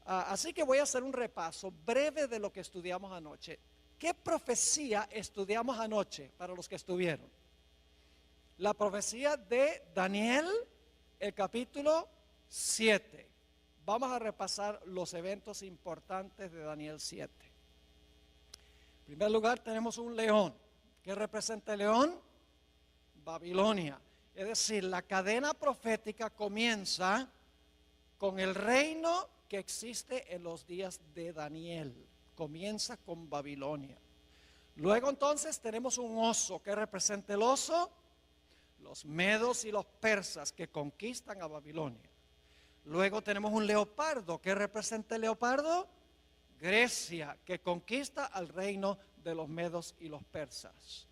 Así que voy a hacer un repaso breve de lo que estudiamos anoche. ¿Qué profecía estudiamos anoche para los que estuvieron? La profecía de Daniel, el capítulo 7. Vamos a repasar los eventos importantes de Daniel 7. En primer lugar tenemos un león. ¿Qué representa el león? Babilonia. Es decir, la cadena profética comienza con el reino que existe en los días de Daniel. Comienza con Babilonia. Luego entonces tenemos un oso. ¿Qué representa el oso? Los medos y los persas que conquistan a Babilonia. Luego tenemos un leopardo. ¿Qué representa el leopardo? Grecia, que conquista al reino de los medos y los persas.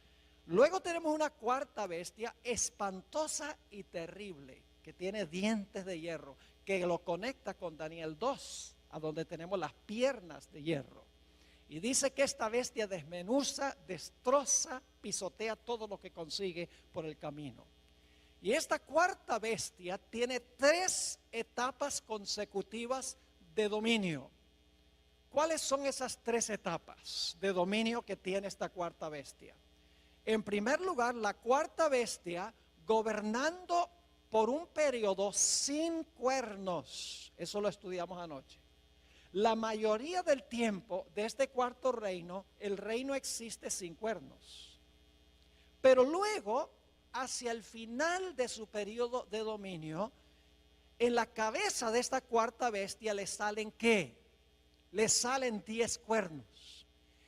Luego tenemos una cuarta bestia espantosa y terrible, que tiene dientes de hierro, que lo conecta con Daniel 2, a donde tenemos las piernas de hierro. Y dice que esta bestia desmenuza, destroza, pisotea todo lo que consigue por el camino. Y esta cuarta bestia tiene 3 etapas consecutivas de dominio. ¿Cuáles son esas 3 etapas de dominio que tiene esta cuarta bestia? En primer lugar, la cuarta bestia gobernando por un periodo sin cuernos. Eso lo estudiamos anoche. La mayoría del tiempo de este cuarto reino, el reino existe sin cuernos. Pero luego, hacia el final de su periodo de dominio, en la cabeza de esta cuarta bestia le salen ¿qué? Le salen 10 cuernos.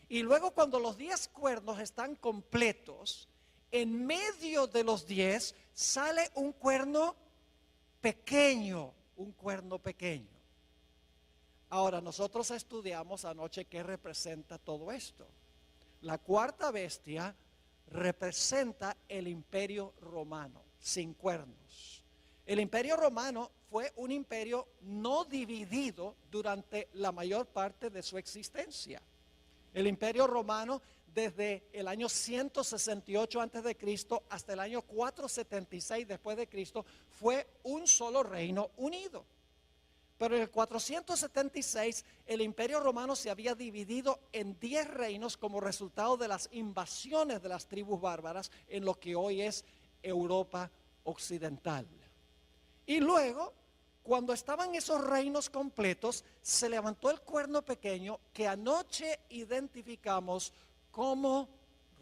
Y luego cuando los 10 cuernos están completos, en medio de los 10 sale un cuerno pequeño, un cuerno pequeño. Ahora, nosotros estudiamos anoche qué representa todo esto. La cuarta bestia representa el imperio romano, sin cuernos. El imperio romano fue un imperio no dividido durante la mayor parte de su existencia. El imperio romano desde el año 168 antes de Cristo hasta el año 476 después de Cristo fue un solo reino unido. Pero en el 476 el imperio romano se había dividido en 10 reinos como resultado de las invasiones de las tribus bárbaras en lo que hoy es Europa occidental. Y luego, cuando estaban esos reinos completos, se levantó el cuerno pequeño que anoche identificamos como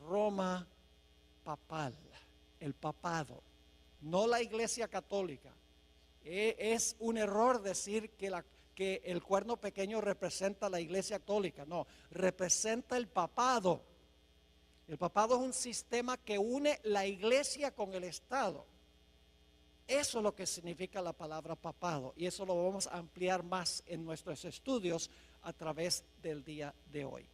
Roma papal, el papado, no la iglesia católica. Es un error decir que el cuerno pequeño representa la iglesia católica, no, representa el papado. El papado es un sistema que une la iglesia con el Estado. Eso es lo que significa la palabra papado y eso lo vamos a ampliar más en nuestros estudios a través del día de hoy.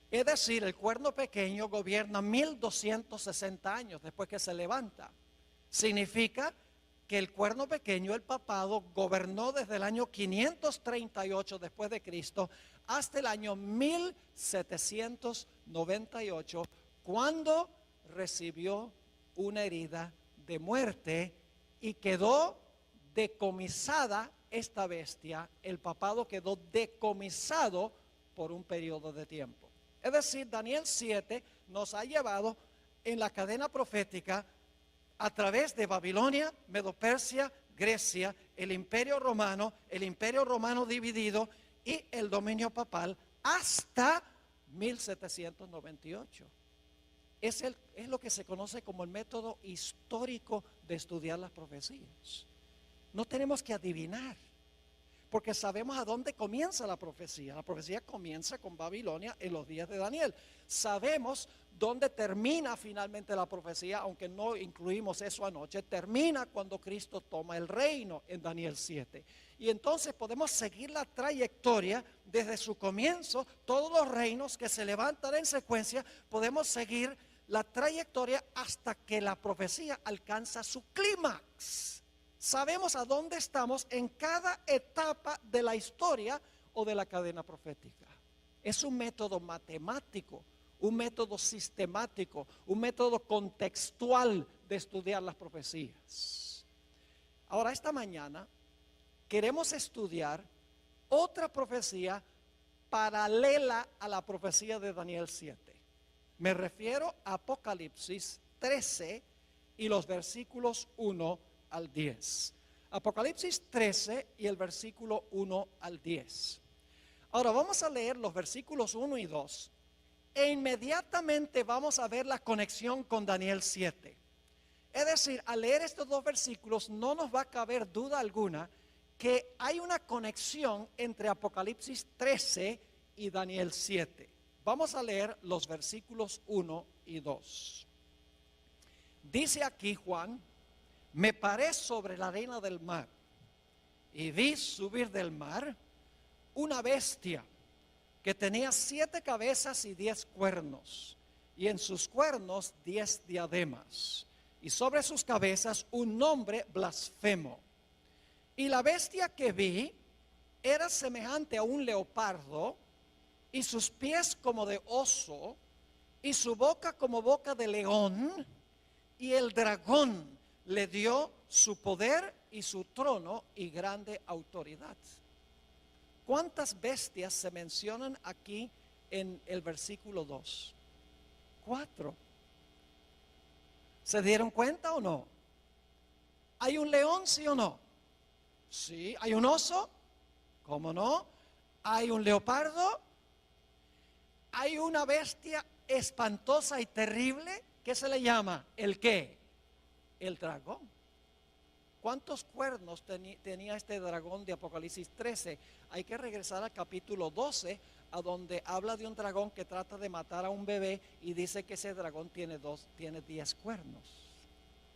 Es decir, el cuerno pequeño gobierna 1260 años después que se levanta. Significa que el cuerno pequeño, el papado, gobernó desde el año 538 después de Cristo hasta el año 1798, cuando recibió una herida de muerte y quedó decomisada esta bestia. El papado quedó decomisado por un periodo de tiempo. Es decir, Daniel 7 nos ha llevado en la cadena profética a través de Babilonia, Medo-Persia, Grecia, el imperio romano dividido y el dominio papal hasta 1798. Es lo que se conoce como el método histórico de estudiar las profecías. No tenemos que adivinar, porque sabemos a dónde comienza la profecía. La profecía comienza con Babilonia en los días de Daniel. Sabemos dónde termina finalmente la profecía, aunque no incluimos eso anoche. Termina cuando Cristo toma el reino en Daniel 7. Y entonces podemos seguir la trayectoria desde su comienzo. Todos los reinos que se levantan en secuencia, podemos seguir la trayectoria hasta que la profecía alcanza su clímax. Sabemos a dónde estamos en cada etapa de la historia o de la cadena profética. Es un método matemático, un método sistemático, un método contextual de estudiar las profecías. Ahora, esta mañana queremos estudiar otra profecía paralela a la profecía de Daniel 7. Me refiero a Apocalipsis 13 y los versículos 1 al 10. Apocalipsis 13 y el versículo 1 al 10. Ahora vamos a leer los versículos 1 y 2 e inmediatamente vamos a ver la conexión con Daniel 7. Es decir, al leer estos dos versículos no nos va a caber duda alguna que hay una conexión entre Apocalipsis 13 y Daniel 7. Vamos a leer los versículos 1 y 2. Dice aquí Juan: me paré sobre la arena del mar y vi subir del mar una bestia que tenía 7 cabezas y 10 cuernos, y en sus cuernos 10 diademas, y sobre sus cabezas un nombre blasfemo. Y la bestia que vi era semejante a un leopardo, y sus pies como de oso, y su boca como boca de león, y el dragón le dio su poder y su trono y grande autoridad. ¿Cuántas bestias se mencionan aquí en el versículo 2? 4. ¿Se dieron cuenta o no? ¿Hay un león, sí o no? Sí. ¿Hay un oso? ¿Cómo no? ¿Hay un leopardo? ¿Hay una bestia espantosa y terrible? ¿Qué se le llama? ¿El qué? El dragón. ¿Cuántos cuernos tenía este dragón de Apocalipsis 13? Hay que regresar al capítulo 12, a donde habla de un dragón que trata de matar a un bebé y dice que ese dragón tiene 10 cuernos.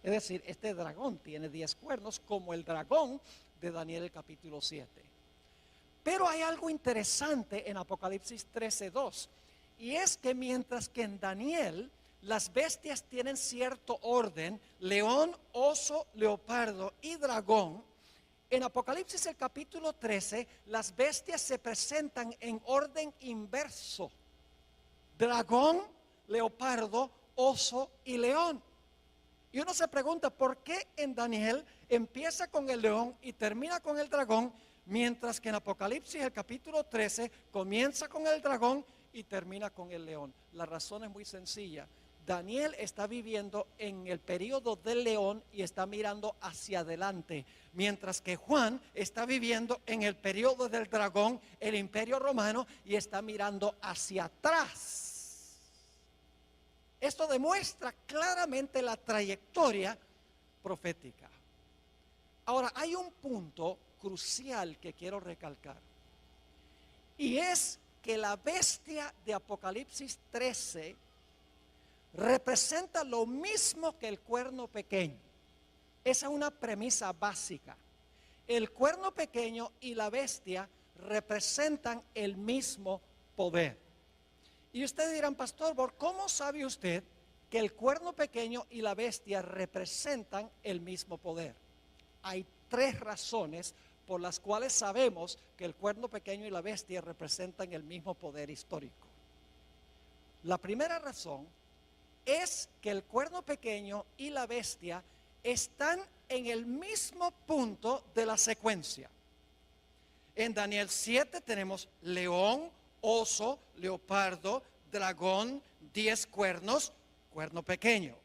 Es decir, este dragón tiene 10 cuernos como el dragón de Daniel el capítulo 7. Pero hay algo interesante en Apocalipsis 13:2, y es que mientras que en Daniel las bestias tienen cierto orden: león, oso, leopardo y dragón, en Apocalipsis el capítulo 13 las bestias se presentan en orden inverso: dragón, leopardo, oso y león. Y uno se pregunta, ¿por qué en Daniel empieza con el león y termina con el dragón, mientras que en Apocalipsis el capítulo 13 comienza con el dragón y termina con el león? La razón es muy sencilla. Daniel está viviendo en el periodo del león y está mirando hacia adelante, mientras que Juan está viviendo en el periodo del dragón, el imperio romano, y está mirando hacia atrás. Esto demuestra claramente la trayectoria profética. Ahora, hay un punto crucial que quiero recalcar, y es que la bestia de Apocalipsis 13 representa lo mismo que el cuerno pequeño. Esa es una premisa básica. El cuerno pequeño y la bestia representan el mismo poder. Y ustedes dirán, pastor, ¿cómo sabe usted que el cuerno pequeño y la bestia representan el mismo poder? Hay 3 razones por las cuales sabemos que el cuerno pequeño y la bestia representan el mismo poder histórico. La primera razón es que el cuerno pequeño y la bestia están en el mismo punto de la secuencia. En Daniel 7 tenemos león, oso, leopardo, dragón, 10 cuernos, cuerno pequeño.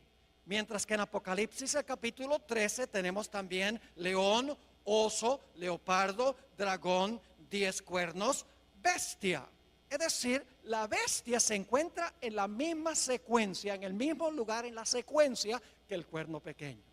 Mientras que en Apocalipsis el capítulo 13 tenemos también león, oso, leopardo, dragón, 10 cuernos, bestia. Es decir, la bestia se encuentra en la misma secuencia, en el mismo lugar en la secuencia que el cuerno pequeño.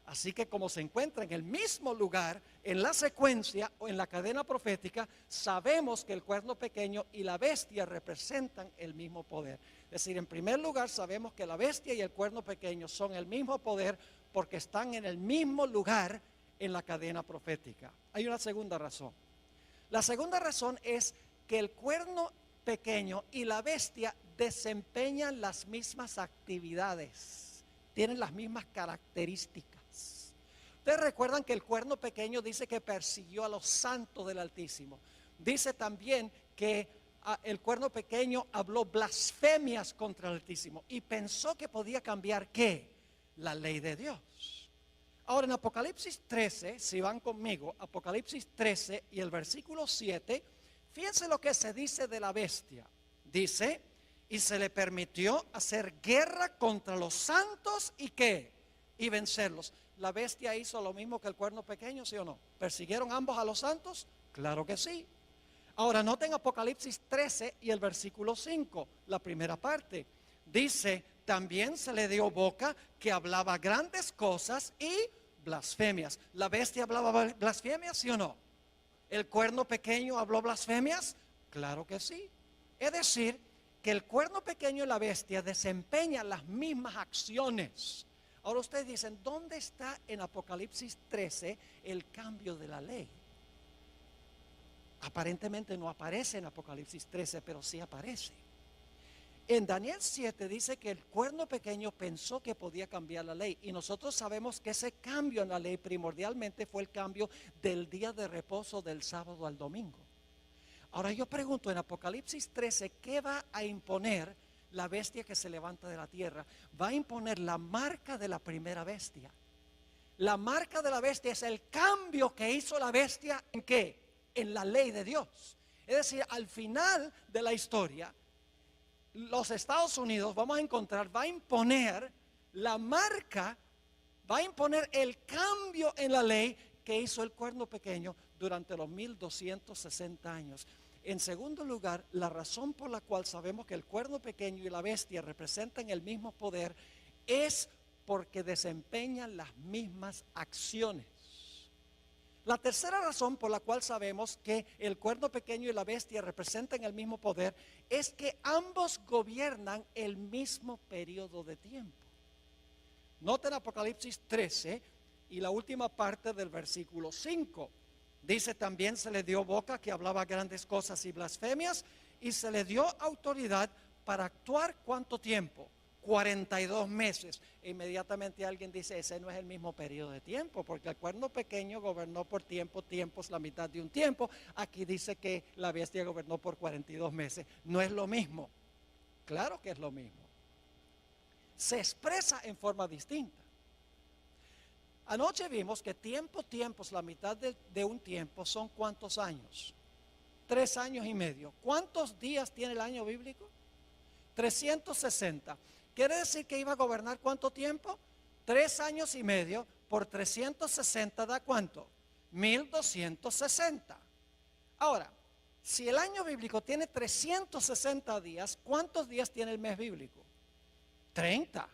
Así que como se encuentra en el mismo lugar en la secuencia o en la cadena profética, sabemos que el cuerno pequeño y la bestia representan el mismo poder. Es decir, en primer lugar sabemos que la bestia y el cuerno pequeño son el mismo poder porque están en el mismo lugar en la cadena profética. Hay una segunda razón. La segunda razón es que el cuerno pequeño y la bestia desempeñan las mismas actividades, tienen las mismas características. Ustedes recuerdan que el cuerno pequeño dice que persiguió a los santos del Altísimo. Dice también que el cuerno pequeño habló blasfemias contra el Altísimo y pensó que podía cambiar ¿qué? La ley de Dios. Ahora en Apocalipsis 13, si van conmigo, Apocalipsis 13 y el versículo 7, fíjense lo que se dice de la bestia. Dice, y se le permitió hacer guerra contra los santos y ¿qué? Y vencerlos. ¿La bestia hizo lo mismo que el cuerno pequeño, sí o no? ¿Persiguieron ambos a los santos? Claro que sí. Ahora noten Apocalipsis 13 y el versículo 5, la primera parte. Dice, también se le dio boca que hablaba grandes cosas y blasfemias. ¿La bestia hablaba blasfemias, sí o no? ¿El cuerno pequeño habló blasfemias? Claro que sí. Es decir, que el cuerno pequeño y la bestia desempeñan las mismas acciones. Ahora ustedes dicen, ¿dónde está en Apocalipsis 13 el cambio de la ley? Aparentemente no aparece en Apocalipsis 13, pero sí aparece. En Daniel 7 dice que el cuerno pequeño pensó que podía cambiar la ley. Y nosotros sabemos que ese cambio en la ley primordialmente fue el cambio del día de reposo del sábado al domingo. Ahora yo pregunto en Apocalipsis 13, ¿qué va a imponer la bestia que se levanta de la tierra? Va a imponer la marca de la primera bestia. La marca de la bestia es el cambio que hizo la bestia ¿en qué? En la ley de Dios. Es decir, al final de la historia, los Estados Unidos, vamos a encontrar, va a imponer la marca, va a imponer el cambio en la ley que hizo el cuerno pequeño durante los 1260 años. En segundo lugar, la razón por la cual sabemos que el cuerno pequeño y la bestia representan el mismo poder es porque desempeñan las mismas acciones. La tercera razón por la cual sabemos que el cuerno pequeño y la bestia representan el mismo poder es que ambos gobiernan el mismo periodo de tiempo. Noten Apocalipsis 13 y la última parte del versículo 5. Dice, también se le dio boca que hablaba grandes cosas y blasfemias, y se le dio autoridad para actuar ¿cuánto tiempo? 42 meses. E inmediatamente alguien dice, ese no es el mismo periodo de tiempo, porque el cuerno pequeño gobernó por tiempos, la mitad de un tiempo. Aquí dice que la bestia gobernó por 42 meses. No es lo mismo. Claro que es lo mismo. Se expresa en forma distinta. Anoche vimos que tiempos, la mitad de un tiempo son ¿cuántos años? 3 años y medio. ¿Cuántos días tiene el año bíblico? 360. ¿Quiere decir que iba a gobernar cuánto tiempo? 3 años y medio por 360 da ¿cuánto? 1260. Ahora, si el año bíblico tiene 360 días, ¿cuántos días tiene el mes bíblico? 30.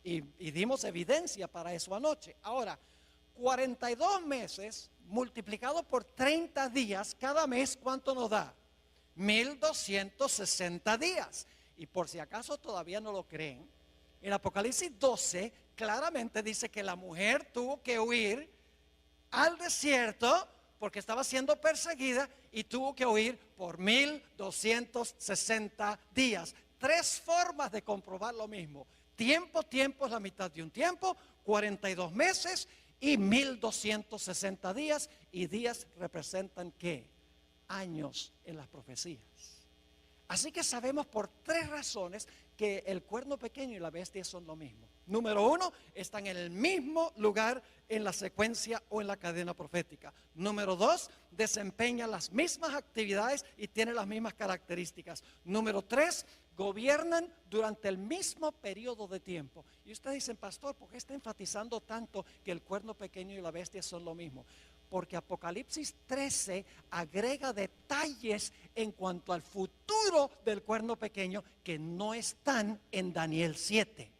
Y dimos evidencia para eso anoche. Ahora, 42 meses multiplicado por 30 días, cada mes, ¿cuánto nos da? 1260 días. Y por si acaso todavía no lo creen, en Apocalipsis 12 claramente dice que la mujer tuvo que huir al desierto porque estaba siendo perseguida y tuvo que huir por 1260 días. 3 formas de comprobar lo mismo. Tiempo es la mitad de un tiempo, 42 meses y 1260 días. Y días representan ¿qué? Años en las profecías. Así que sabemos por 3 razones que el cuerno pequeño y la bestia son lo mismo. Número 1, están en el mismo lugar en la secuencia o en la cadena profética. Número 2, desempeñan las mismas actividades y tienen las mismas características. Número 3, gobiernan durante el mismo periodo de tiempo. Y ustedes dicen, pastor, ¿por qué está enfatizando tanto que el cuerno pequeño y la bestia son lo mismo? Porque Apocalipsis 13 agrega detalles en cuanto al futuro del cuerno pequeño que no están en Daniel 7.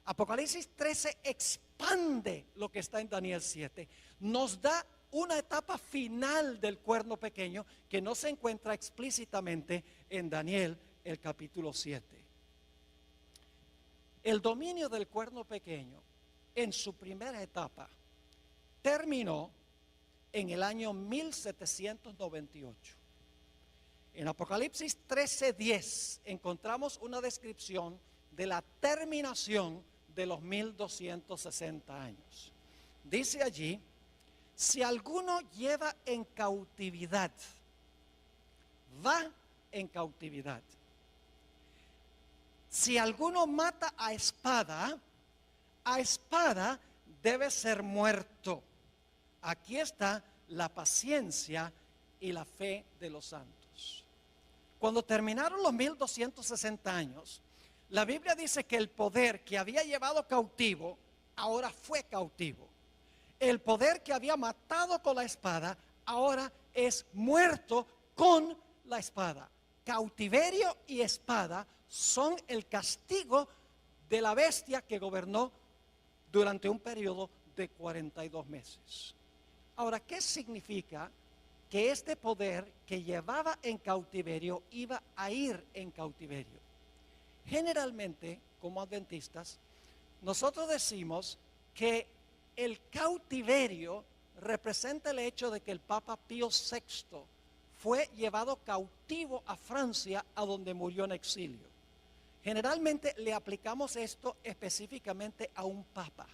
Apocalipsis 13 expande lo que está en Daniel 7. Nos da una etapa final del cuerno pequeño que no se encuentra explícitamente en Daniel el capítulo 7. El dominio del cuerno pequeño en su primera etapa terminó en el año 1798. En Apocalipsis 13:10 encontramos una descripción de la terminación de los 1260 años. Dice allí, si alguno lleva en cautividad, va en cautividad. Si alguno mata a espada debe ser muerto. Aquí está la paciencia y la fe de los santos. Cuando terminaron los 1260 años, la Biblia dice que el poder que había llevado cautivo, ahora fue cautivo. El poder que había matado con la espada, ahora es muerto con la espada. Cautiverio y espada son el castigo de la bestia que gobernó durante un periodo de 42 meses. Ahora, ¿qué significa que este poder que llevaba en cautiverio iba a ir en cautiverio? Generalmente, como adventistas, nosotros decimos que el cautiverio representa el hecho de que el Papa Pío VI fue llevado cautivo a Francia, a donde murió en exilio. Generalmente le aplicamos esto específicamente a un papa.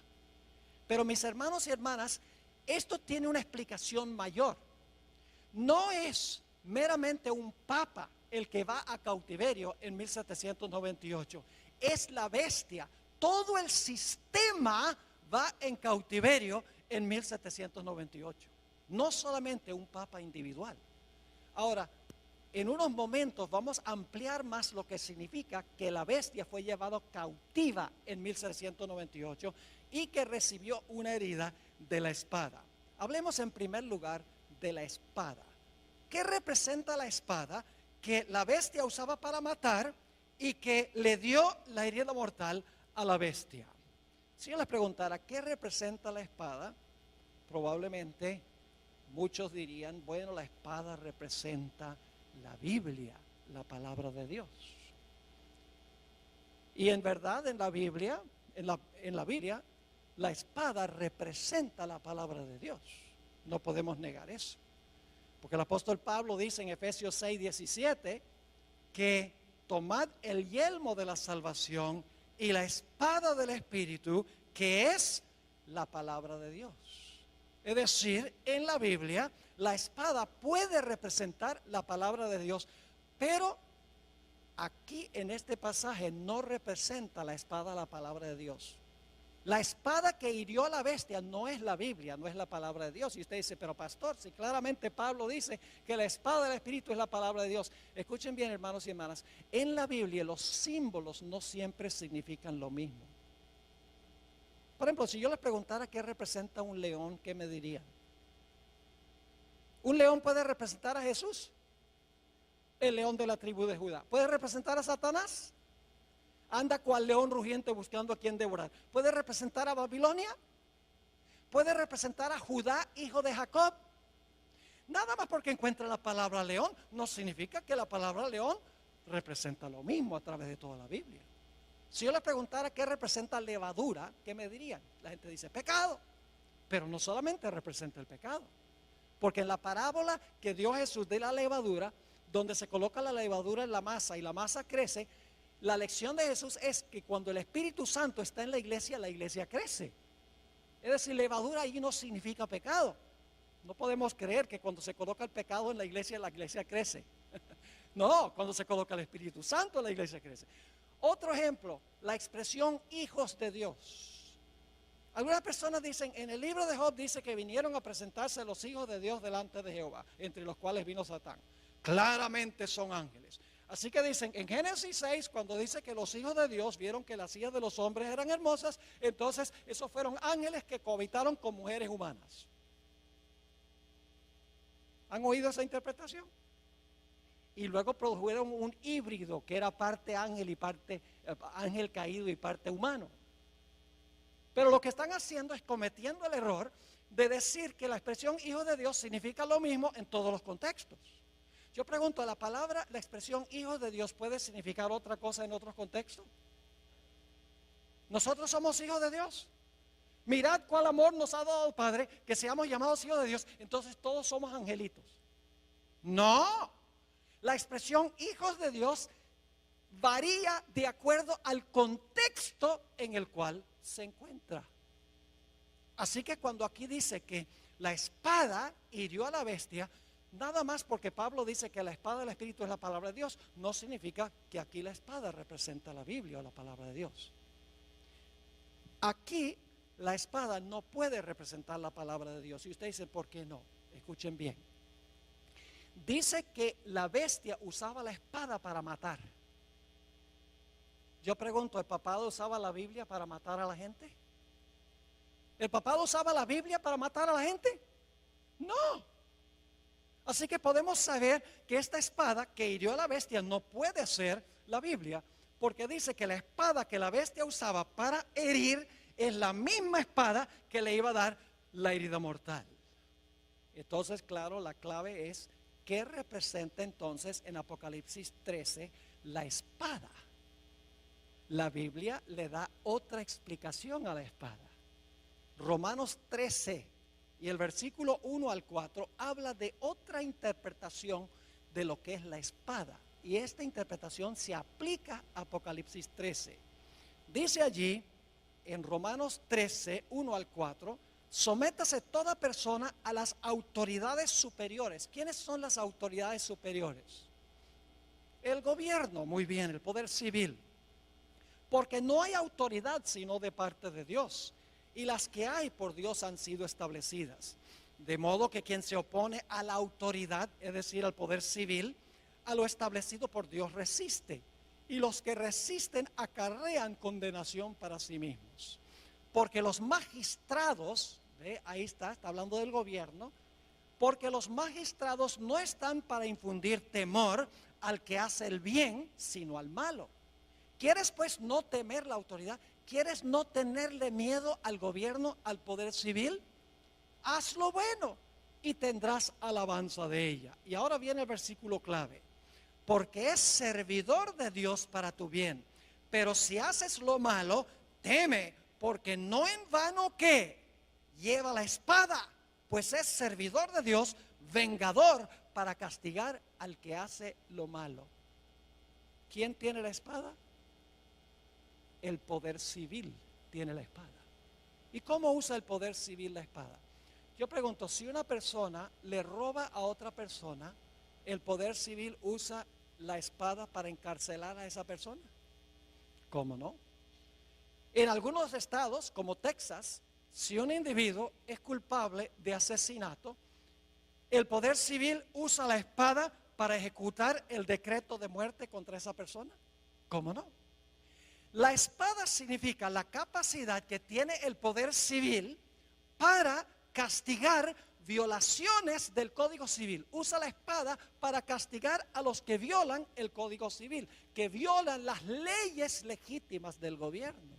Pero mis hermanos y hermanas, esto tiene una explicación mayor. No es meramente un papa el que va a cautiverio en 1798. Es la bestia. Todo el sistema va en cautiverio en 1798. No solamente un papa individual. Ahora, en unos momentos vamos a ampliar más lo que significa que la bestia fue llevada cautiva en 1798 y que recibió una herida de la espada. Hablemos en primer lugar de la espada. ¿Qué representa la espada que la bestia usaba para matar y que le dio la herida mortal a la bestia? Si yo les preguntara qué representa la espada, probablemente muchos dirían, bueno, la espada representa la Biblia, la palabra de Dios. Y en verdad en la Biblia, la espada representa la palabra de Dios. No podemos negar eso. Porque el apóstol Pablo dice en Efesios 6:17 que tomad el yelmo de la salvación y la espada del Espíritu, que es la palabra de Dios. Es decir, en la Biblia la espada puede representar la palabra de Dios, pero aquí en este pasaje no representa la espada la palabra de Dios. La espada que hirió a la bestia no es la Biblia, no es la palabra de Dios. Y usted dice, pero pastor, si claramente Pablo dice que la espada del Espíritu es la palabra de Dios. Escuchen bien, hermanos y hermanas, en la Biblia los símbolos no siempre significan lo mismo. Por ejemplo, si yo les preguntara qué representa un león, ¿qué me dirían? ¿Un león puede representar a Jesús? El león de la tribu de Judá. ¿Puede representar a Satanás? Anda cual león rugiente buscando a quien devorar. ¿Puede representar a Babilonia? ¿Puede representar a Judá, hijo de Jacob? Nada más porque encuentra la palabra león no significa que la palabra león representa lo mismo a través de toda la Biblia. Si yo les preguntara qué representa levadura, ¿qué me dirían? La gente dice pecado, pero no solamente representa el pecado, porque en la parábola que dio Jesús de la levadura, donde se coloca la levadura en la masa y la masa crece, la lección de Jesús es que cuando el Espíritu Santo está en la iglesia crece. Es decir, levadura ahí no significa pecado. No podemos creer que cuando se coloca el pecado en la iglesia crece. No, cuando se coloca el Espíritu Santo, la iglesia crece. Otro ejemplo, la expresión hijos de Dios. Algunas personas dicen, en el libro de Job dice que vinieron a presentarse los hijos de Dios delante de Jehová, entre los cuales vino Satán. Claramente son ángeles. Así que dicen, en Génesis 6, cuando dice que los hijos de Dios vieron que las hijas de los hombres eran hermosas, entonces esos fueron ángeles que cohabitaron con mujeres humanas. ¿Han oído esa interpretación? Y luego produjeron un híbrido que era parte ángel y parte ángel caído y parte humano. Pero lo que están haciendo es cometiendo el error de decir que la expresión hijo de Dios significa lo mismo en todos los contextos. Yo pregunto, la expresión hijo de Dios puede significar otra cosa en otros contextos. Nosotros somos hijos de Dios. Mirad cuál amor nos ha dado el Padre, que seamos llamados hijos de Dios. Entonces todos somos angelitos. No, la expresión hijos de Dios varía de acuerdo al contexto en el cual se encuentra. Así que cuando aquí dice que la espada hirió a la bestia, nada más porque Pablo dice que la espada del Espíritu es la palabra de Dios, no significa que aquí la espada representa la Biblia o la palabra de Dios. Aquí la espada no puede representar la palabra de Dios. Y usted dice, ¿por qué no? Escuchen bien. Dice que la bestia usaba la espada para matar. Yo pregunto, ¿el papado usaba la Biblia para matar a la gente? ¿El papado usaba la Biblia para matar a la gente? No. Así que podemos saber que esta espada que hirió a la bestia no puede ser la Biblia, porque dice que la espada que la bestia usaba para herir es la misma espada que le iba a dar la herida mortal. Entonces, claro, la clave es ¿qué representa entonces en Apocalipsis 13 la espada? La Biblia le da otra explicación a la espada. Romanos 13 y el versículo 1 al 4 habla de otra interpretación de lo que es la espada. Y esta interpretación se aplica a Apocalipsis 13. Dice allí en Romanos 13, 1 al 4, sométase toda persona a las autoridades superiores. ¿Quiénes son las autoridades superiores? El gobierno, muy bien, el poder civil. Porque no hay autoridad sino de parte de Dios. Y las que hay por Dios han sido establecidas. De modo que quien se opone a la autoridad, es decir, al poder civil, a lo establecido por Dios resiste. Y los que resisten acarrean condenación para sí mismos. Porque los magistrados, ahí está hablando del gobierno, porque los magistrados no están para infundir temor al que hace el bien, sino al malo. ¿Quieres pues no temer la autoridad? ¿Quieres no tenerle miedo al gobierno, al poder civil? Haz lo bueno y tendrás alabanza de ella. Y ahora viene el versículo clave. Porque es servidor de Dios para tu bien. Pero si haces lo malo, teme, porque no en vano que lleva la espada, pues es servidor de Dios, vengador para castigar al que hace lo malo. ¿Quién tiene la espada? El poder civil tiene la espada. ¿Y cómo usa el poder civil la espada? Yo pregunto, si una persona le roba a otra persona, ¿el poder civil usa la espada para encarcelar a esa persona? ¿Cómo no? En algunos estados, como Texas, si un individuo es culpable de asesinato, el poder civil usa la espada para ejecutar el decreto de muerte contra esa persona. ¿Cómo no? La espada significa la capacidad que tiene el poder civil para castigar violaciones del Código Civil. Usa la espada para castigar a los que violan el Código Civil, que violan las leyes legítimas del gobierno.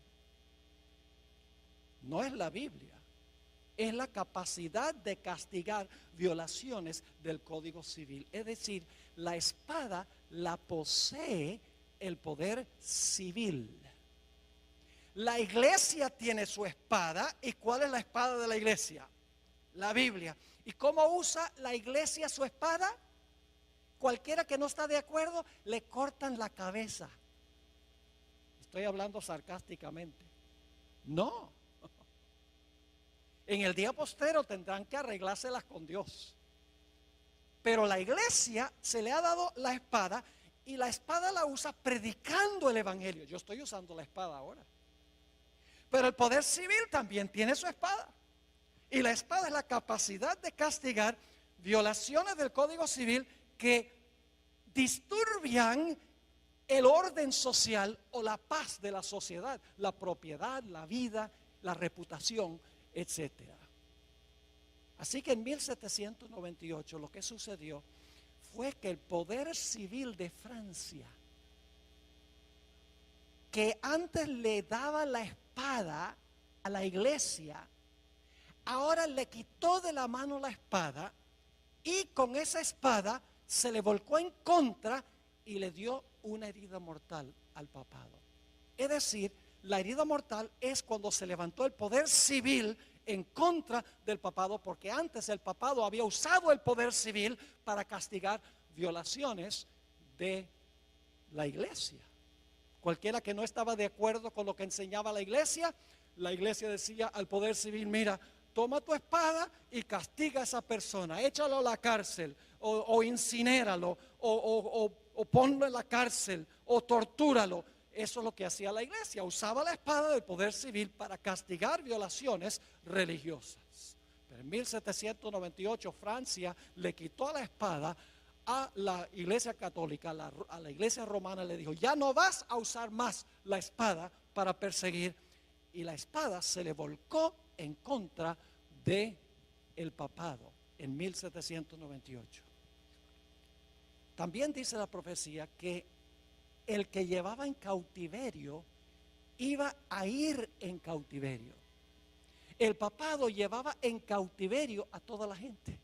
No es la Biblia, es la capacidad de castigar violaciones del Código Civil. Es decir, la espada la posee el poder civil. La iglesia tiene su espada. ¿Y cuál es la espada de la iglesia? La Biblia. ¿Y cómo usa la iglesia su espada? Cualquiera que no está de acuerdo, le cortan la cabeza. Estoy hablando sarcásticamente. No. En el día postero tendrán que arreglárselas con Dios. Pero la iglesia se le ha dado la espada, y la espada la usa predicando el evangelio. Yo estoy usando la espada ahora. Pero el poder civil también tiene su espada. Y la espada es la capacidad de castigar violaciones del Código Civil que disturbian el orden social o la paz de la sociedad, la propiedad, la vida, la reputación, etcétera. Así que en 1798 lo que sucedió fue que el poder civil de Francia, que antes le daba la espada a la iglesia, ahora le quitó de la mano la espada, y con esa espada se le volcó en contra y le dio una herida mortal al papado. Es decir, la herida mortal es cuando se levantó el poder civil en contra del papado, porque antes el papado había usado el poder civil para castigar violaciones de la iglesia. Cualquiera que no estaba de acuerdo con lo que enseñaba la iglesia decía al poder civil: mira, toma tu espada y castiga a esa persona, échalo a la cárcel, o incinéralo, o ponlo en la cárcel, o tortúralo. eso es lo que hacía la iglesia, usaba la espada del poder civil para castigar violaciones religiosas. Pero en 1798 Francia le quitó la espada a la iglesia católica, a la iglesia romana, le dijo: ya no vas a usar más la espada para perseguir. Y la espada se le volcó en contra de el papado en 1798. También dice la profecía que el que llevaba en cautiverio iba a ir en cautiverio. El papado llevaba en cautiverio a toda la gente.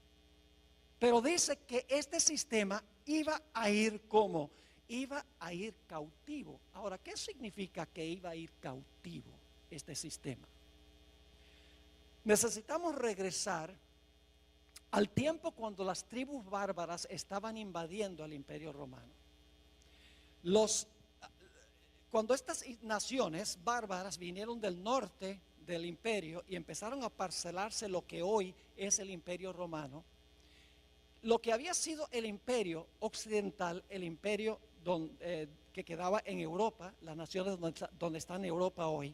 Pero dice que este sistema iba a ir como, iba a ir cautivo. Ahora, ¿qué significa que iba a ir cautivo este sistema? Necesitamos regresar al tiempo cuando las tribus bárbaras estaban invadiendo el Imperio Romano. Cuando estas naciones bárbaras vinieron del norte del imperio y empezaron a parcelarse lo que hoy es el Imperio Romano, lo que había sido el imperio occidental, el imperio que quedaba en Europa, las naciones donde está en Europa hoy,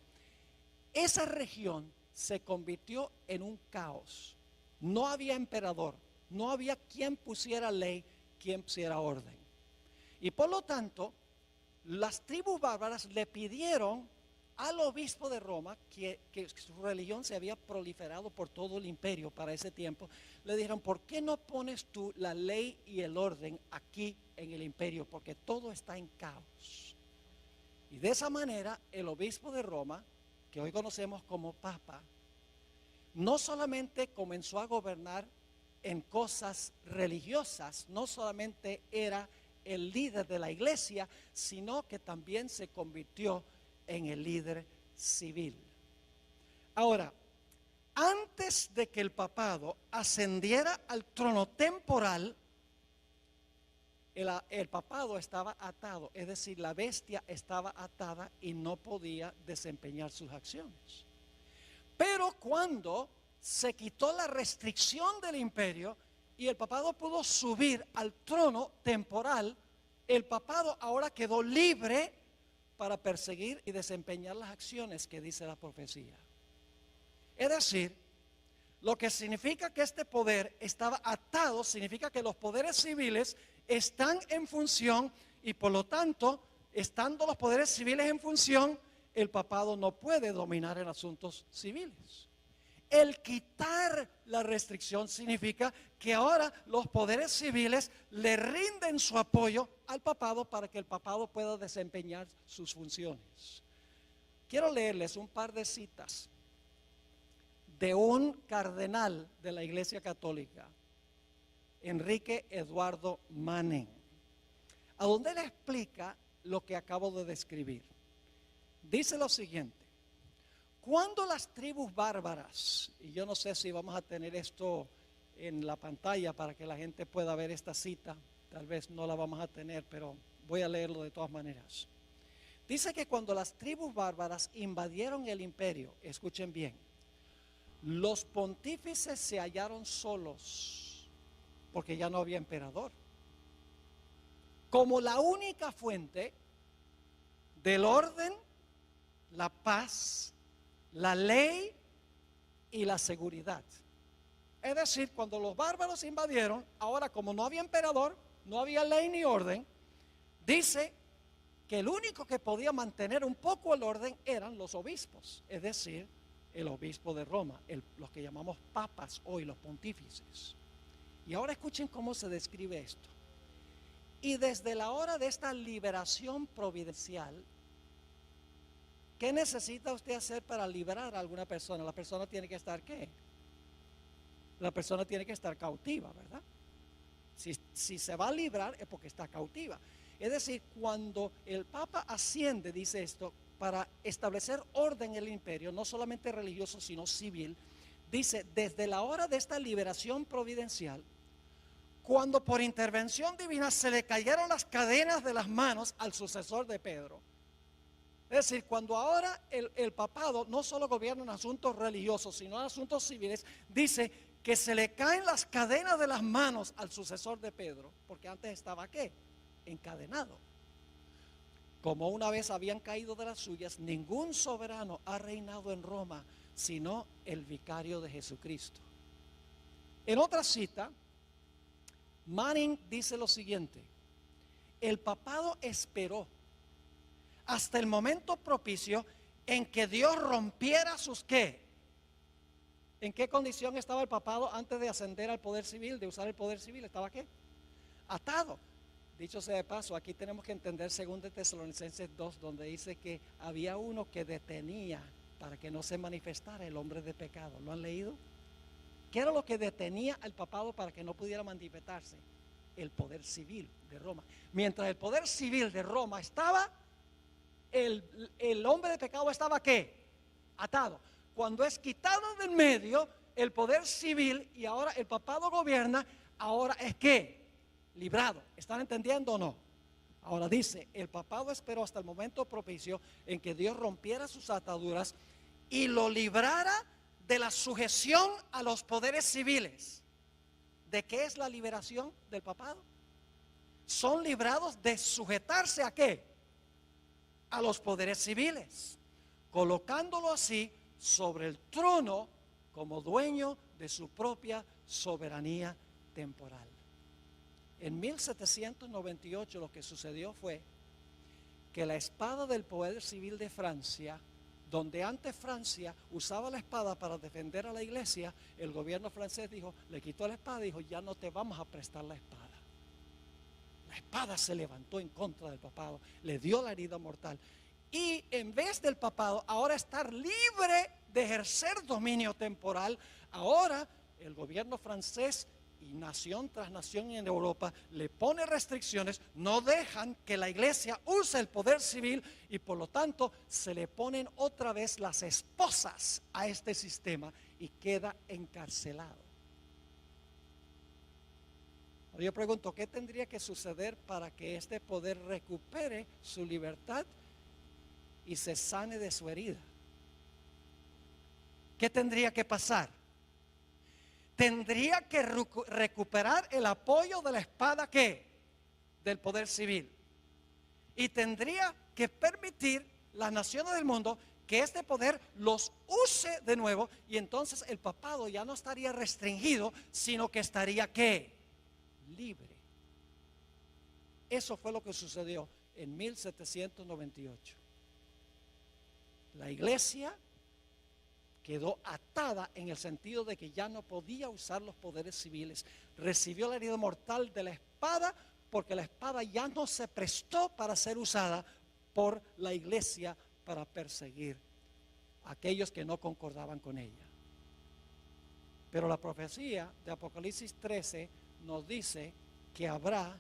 esa región se convirtió en un caos. No había emperador, no había quien pusiera ley, quien pusiera orden. Y por lo tanto, las tribus bárbaras le pidieron al obispo de Roma, que su religión se había proliferado por todo el imperio para ese tiempo, le dijeron: ¿por qué no pones tú la ley y el orden aquí en el imperio? Porque todo está en caos. Y de esa manera el obispo de Roma, que hoy conocemos como Papa, no solamente comenzó a gobernar en cosas religiosas, no solamente era el líder de la iglesia, sino que también se convirtió en el líder civil. Ahora, antes de que el papado ascendiera al trono temporal, el papado estaba atado, es decir, la bestia estaba atada y no podía desempeñar sus acciones. Pero cuando se quitó la restricción del imperio y el papado pudo subir al trono temporal, el papado ahora quedó libre para perseguir y desempeñar las acciones que dice la profecía. Es decir, lo que significa que este poder estaba atado, significa que los poderes civiles están en función y por lo tanto, estando los poderes civiles en función, el papado no puede dominar en asuntos civiles. El quitar la restricción significa que ahora los poderes civiles le rinden su apoyo al papado para que el papado pueda desempeñar sus funciones. Quiero leerles un par de citas de un cardenal de la Iglesia Católica, Enrique Eduardo Manning, a donde él explica lo que acabo de describir. Dice lo siguiente: cuando las tribus bárbaras, y yo no sé si vamos a tener esto en la pantalla para que la gente pueda ver esta cita, tal vez no la vamos a tener, pero voy a leerlo de todas maneras. Dice que cuando las tribus bárbaras invadieron el imperio, escuchen bien, los pontífices se hallaron solos porque ya no había emperador. Como la única fuente del orden, la paz, la ley y la seguridad. Es decir, cuando los bárbaros invadieron, ahora como no había emperador, no había ley ni orden, dice que el único que podía mantener un poco el orden eran los obispos, es decir, el obispo de Roma, los que llamamos papas hoy, los pontífices. Y ahora escuchen cómo se describe esto. Y desde la hora de esta liberación providencial, ¿qué necesita usted hacer para liberar a alguna persona? La persona tiene que estar ¿qué? La persona tiene que estar cautiva, ¿verdad? Si se va a librar es porque está cautiva. Es decir, cuando el Papa asciende, dice esto, para establecer orden en el imperio, no solamente religioso, sino civil, dice, desde la hora de esta liberación providencial, cuando por intervención divina se le cayeron las cadenas de las manos al sucesor de Pedro. Es decir, cuando ahora el papado no solo gobierna en asuntos religiosos, sino en asuntos civiles, dice que se le caen las cadenas de las manos al sucesor de Pedro, porque antes estaba ¿qué? Encadenado. como una vez habían caído de las suyas, ningún soberano ha reinado en Roma, sino el vicario de Jesucristo. En otra cita, Manning dice lo siguiente: el papado esperó hasta el momento propicio en que Dios rompiera sus ¿qué? ¿En qué condición estaba el papado antes de ascender al poder civil, de usar el poder civil? ¿Estaba qué? Atado. Dicho sea de paso, aquí tenemos que entender 2 Tesalonicenses 2, donde dice que había uno que detenía para que no se manifestara el hombre de pecado. ¿Lo han leído? ¿Qué era lo que detenía al papado para que no pudiera manifestarse? El poder civil de Roma. Mientras el poder civil de Roma estaba, el hombre de pecado estaba ¿qué? Atado. Cuando es quitado del medio el poder civil y ahora el papado gobierna, ahora es ¿qué? Librado. ¿Están entendiendo o no? Ahora dice, el papado esperó hasta el momento propicio en que Dios rompiera sus ataduras y lo librara de la sujeción a los poderes civiles. ¿De qué es la liberación del papado? Son librados de sujetarse ¿a qué? A los poderes civiles, colocándolo así sobre el trono como dueño de su propia soberanía temporal. En 1798 lo que sucedió fue que la espada del poder civil de Francia, donde antes Francia usaba la espada para defender a la iglesia, el gobierno francés dijo, le quitó la espada y dijo, ya no te vamos a prestar la espada. La espada se levantó en contra del papado, le dio la herida mortal. Y en vez del papado ahora estar libre de ejercer dominio temporal, ahora el gobierno francés y nación tras nación en Europa le pone restricciones, no dejan que la iglesia use el poder civil y por lo tanto se le ponen otra vez las esposas a este sistema y queda encarcelado. Yo pregunto, ¿qué tendría que suceder para que este poder recupere su libertad y se sane de su herida? ¿Qué tendría que pasar? Tendría que recuperar el apoyo de la espada ¿qué? Del poder civil. Y tendría que permitir las naciones del mundo que este poder los use de nuevo y entonces el papado ya no estaría restringido, sino que estaría ¿qué? Libre. Eso fue lo que sucedió en 1798. La iglesia quedó atada en el sentido de que ya no podía usar los poderes civiles. Recibió la herida mortal de la espada porque la espada ya no se prestó para ser usada por la iglesia para perseguir a aquellos que no concordaban con ella. Pero la profecía de Apocalipsis 13 nos dice que habrá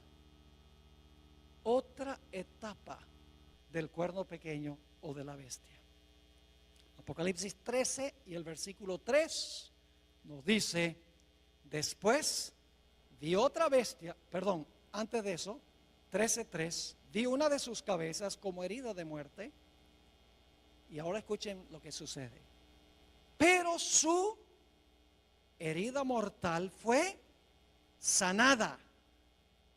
otra etapa del cuerno pequeño o de la bestia. Apocalipsis 13 y el versículo 3 nos dice, después vi otra bestia, antes de eso, 13:3, vi una de sus cabezas como herida de muerte. Y ahora escuchen lo que sucede. Pero su herida mortal fue sanada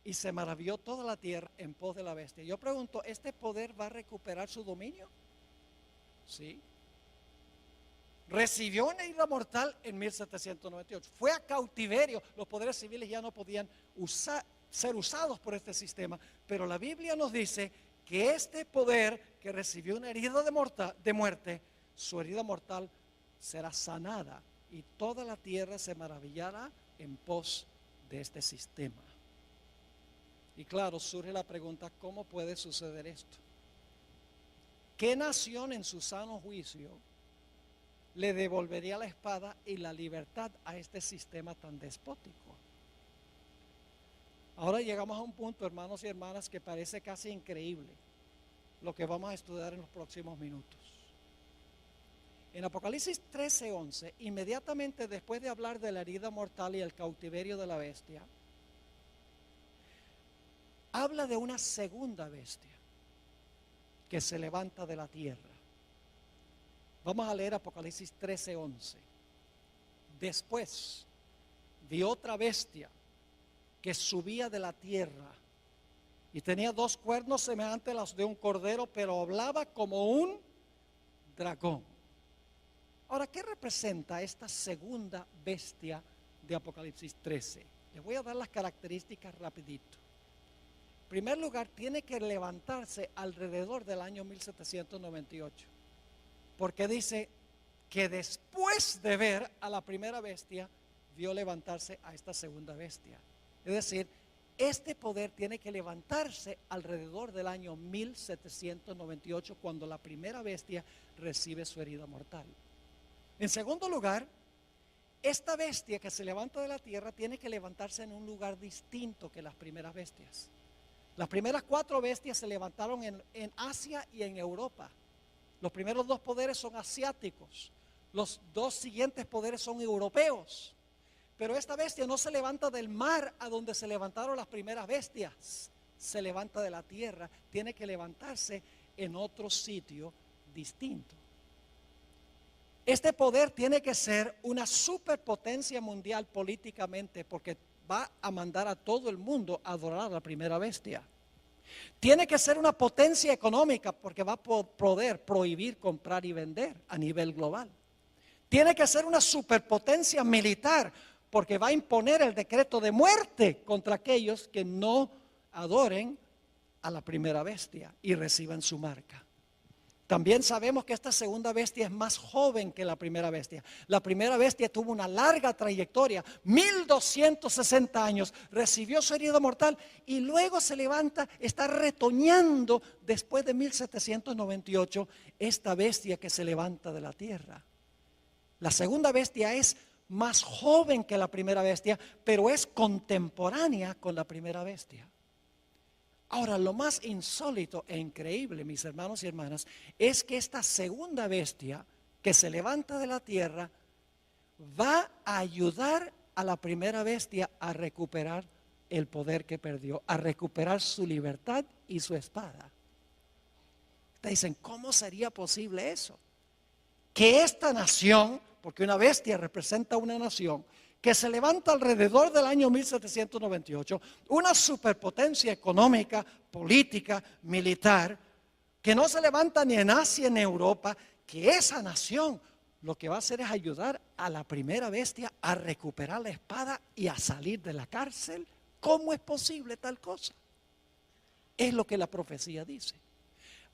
y se maravilló toda la tierra en pos de la bestia. Yo pregunto, ¿este poder va a recuperar su dominio? Sí. Recibió una herida mortal en 1798. Fue a cautiverio. Los poderes civiles ya no podían ser usados por este sistema. Pero la Biblia nos dice que este poder que recibió una herida de muerte, su herida mortal será sanada y toda la tierra se maravillará en pos de este sistema. Y claro, surge la pregunta, ¿cómo puede suceder esto? ¿Qué nación en su sano juicio le devolvería la espada y la libertad a este sistema tan despótico? Ahora llegamos a un punto, hermanos y hermanas, que parece casi increíble lo que vamos a estudiar en los próximos minutos. En Apocalipsis 13:11, inmediatamente después de hablar de la herida mortal y el cautiverio de la bestia, habla de una segunda bestia que se levanta de la tierra. Vamos a leer Apocalipsis 13:11. Después vi otra bestia que subía de la tierra y tenía 2 cuernos semejantes a los de un cordero, pero hablaba como un dragón. Ahora, ¿qué representa esta segunda bestia de Apocalipsis 13? Les voy a dar las características rapidito. En primer lugar, tiene que levantarse alrededor del año 1798, porque dice que después de ver a la primera bestia, vio levantarse a esta segunda bestia. Es decir, este poder tiene que levantarse alrededor del año 1798, cuando la primera bestia recibe su herida mortal. En segundo lugar, esta bestia que se levanta de la tierra tiene que levantarse en un lugar distinto que las primeras bestias. Las primeras 4 bestias se levantaron en Asia y en Europa. Los primeros 2 poderes son asiáticos. Los 2 siguientes poderes son europeos. Pero esta bestia no se levanta del mar a donde se levantaron las primeras bestias. Se levanta de la tierra. Tiene que levantarse en otro sitio distinto. Este poder tiene que ser una superpotencia mundial políticamente, porque va a mandar a todo el mundo a adorar a la primera bestia. Tiene que ser una potencia económica, porque va a poder prohibir comprar y vender a nivel global. Tiene que ser una superpotencia militar, porque va a imponer el decreto de muerte contra aquellos que no adoren a la primera bestia y reciban su marca. También sabemos que esta segunda bestia es más joven que la primera bestia. La primera bestia tuvo una larga trayectoria, 1260 años, recibió su herida mortal y luego se levanta, está retoñando después de 1798, esta bestia que se levanta de la tierra. La segunda bestia es más joven que la primera bestia, pero es contemporánea con la primera bestia. Ahora, lo más insólito e increíble, mis hermanos y hermanas, es que esta segunda bestia que se levanta de la tierra va a ayudar a la primera bestia a recuperar el poder que perdió, a recuperar su libertad y su espada. Ustedes dicen, ¿cómo sería posible eso? Que esta nación, porque una bestia representa una nación, que se levanta alrededor del año 1798, una superpotencia económica, política, militar, que no se levanta ni en Asia ni en Europa, que esa nación lo que va a hacer es ayudar a la primera bestia a recuperar la espada y a salir de la cárcel. ¿Cómo es posible tal cosa? Es lo que la profecía dice.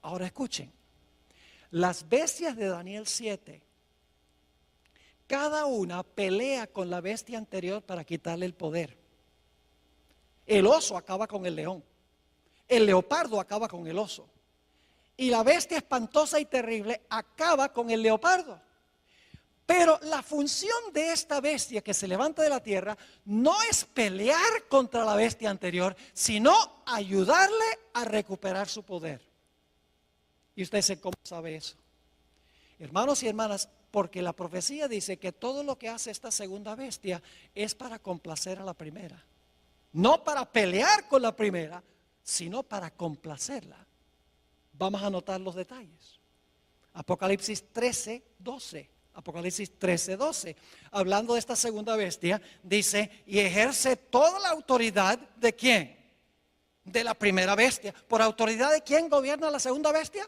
Ahora escuchen, las bestias de Daniel 7, cada una pelea con la bestia anterior para quitarle el poder. El oso acaba con el león. El leopardo acaba con el oso. Y la bestia espantosa y terrible acaba con el leopardo. Pero la función de esta bestia que se levanta de la tierra no es pelear contra la bestia anterior, sino ayudarle a recuperar su poder. Y usted dice, ¿cómo sabe eso? Hermanos y hermanas, porque la profecía dice que todo lo que hace esta segunda bestia es para complacer a la primera. No para pelear con la primera, sino para complacerla. Vamos a anotar los detalles. Apocalipsis 13, 12. Apocalipsis 13, 12. Hablando de esta segunda bestia, dice, y ejerce toda la autoridad ¿de quién? De la primera bestia. ¿Por autoridad de quién gobierna la segunda bestia?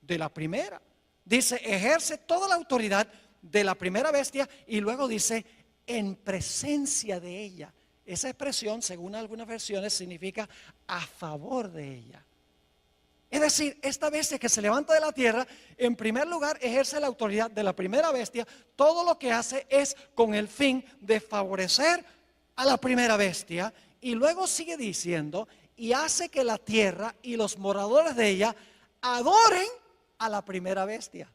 De la primera. Dice, ejerce toda la autoridad de la primera bestia y luego dice, en presencia de ella. Esa expresión, según algunas versiones, significa a favor de ella. Es decir, esta bestia que se levanta de la tierra, en primer lugar, ejerce la autoridad de la primera bestia. Todo lo que hace es con el fin de favorecer a la primera bestia. Y luego sigue diciendo, y hace que la tierra y los moradores de ella adoren a la primera bestia.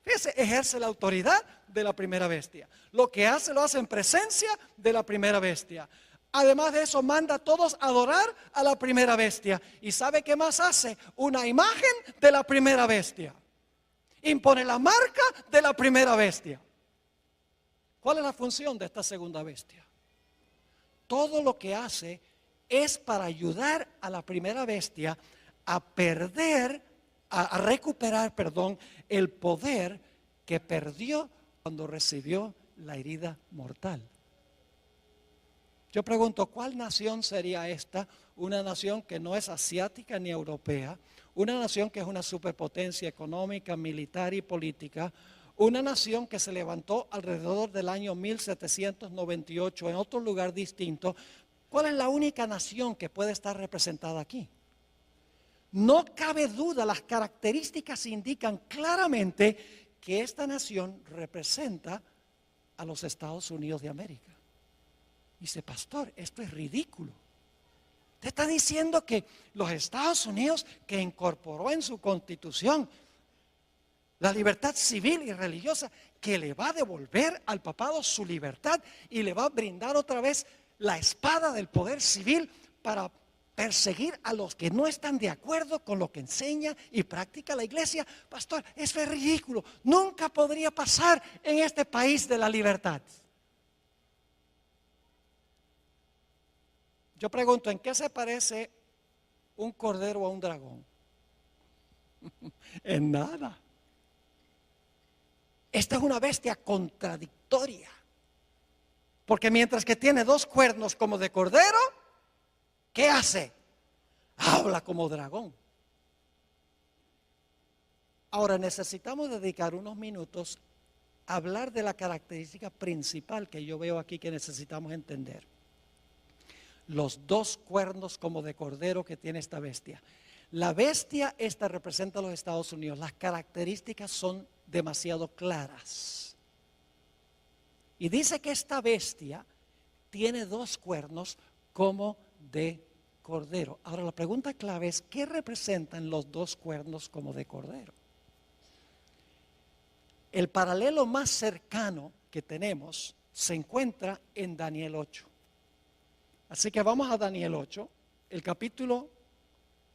Fíjese, ejerce la autoridad de la primera bestia. Lo que hace, lo hace en presencia de la primera bestia. Además de eso, manda a todos a adorar a la primera bestia. ¿Y sabe qué más hace? Una imagen de la primera bestia. Impone la marca de la primera bestia. ¿Cuál es la función de esta segunda bestia? Todo lo que hace es para ayudar a la primera bestia a recuperar, el poder que perdió cuando recibió la herida mortal. Yo pregunto, ¿cuál nación sería esta? Una nación que no es asiática ni europea, una nación que es una superpotencia económica, militar y política, una nación que se levantó alrededor del año 1798 en otro lugar distinto. ¿Cuál es la única nación que puede estar representada aquí? No cabe duda, las características indican claramente que esta nación representa a los Estados Unidos de América. Dice, pastor, esto es ridículo. Usted está diciendo que los Estados Unidos, que incorporó en su constitución la libertad civil y religiosa, que le va a devolver al papado su libertad y le va a brindar otra vez la espada del poder civil para perseguir a los que no están de acuerdo con lo que enseña y practica la iglesia. Pastor, eso es ridículo. Nunca podría pasar en este país de la libertad. Yo pregunto, ¿en qué se parece un cordero a un dragón? En nada. Esta es una bestia contradictoria. Porque mientras que tiene dos cuernos como de cordero, ¿qué hace? Habla como dragón. Ahora necesitamos dedicar unos minutos a hablar de la característica principal que yo veo aquí que necesitamos entender. Los dos cuernos como de cordero que tiene esta bestia. La bestia esta representa a los Estados Unidos. Las características son demasiado claras. Y dice que esta bestia tiene dos cuernos como de cordero. Ahora la pregunta clave es, ¿qué representan los dos cuernos como de cordero? El paralelo más cercano que tenemos se encuentra en Daniel 8. Así que vamos a Daniel 8, el capítulo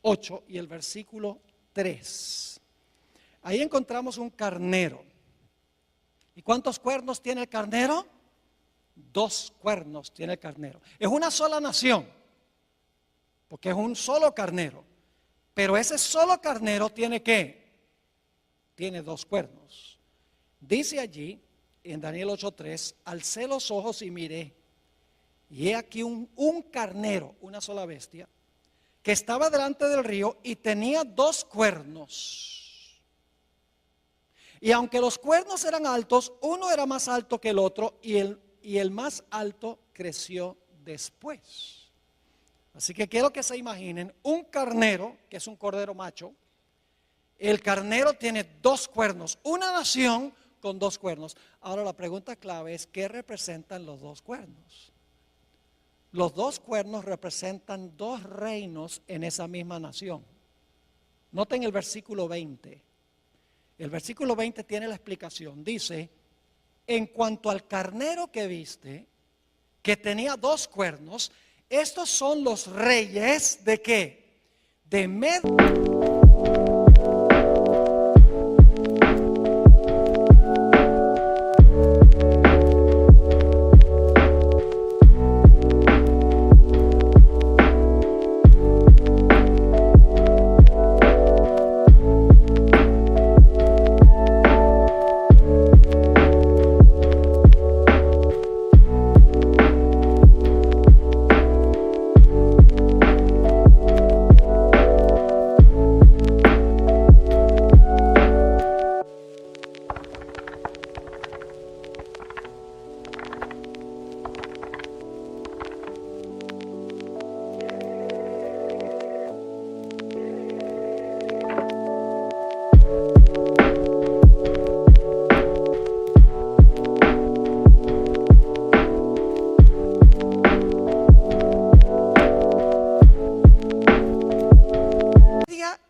8 y el versículo 3. Ahí encontramos un carnero. ¿Y cuántos cuernos tiene el carnero? Dos cuernos tiene el carnero. Es una sola nación, porque es un solo carnero. Pero ese solo carnero tiene ¿qué? Tiene dos cuernos. Dice allí, en Daniel 8:3, alcé los ojos y miré. Y he aquí un carnero, una sola bestia, que estaba delante del río y tenía dos cuernos. Y aunque los cuernos eran altos, uno era más alto que el otro y el más alto creció después. Así que quiero que se imaginen un carnero, que es un cordero macho. El carnero tiene dos cuernos, una nación con dos cuernos. Ahora la pregunta clave es, ¿qué representan los dos cuernos? Los dos cuernos representan dos reinos en esa misma nación. Noten el versículo 20. El versículo 20 tiene la explicación. Dice, en cuanto al carnero que viste, que tenía dos cuernos, estos son los reyes ¿de qué? De Media.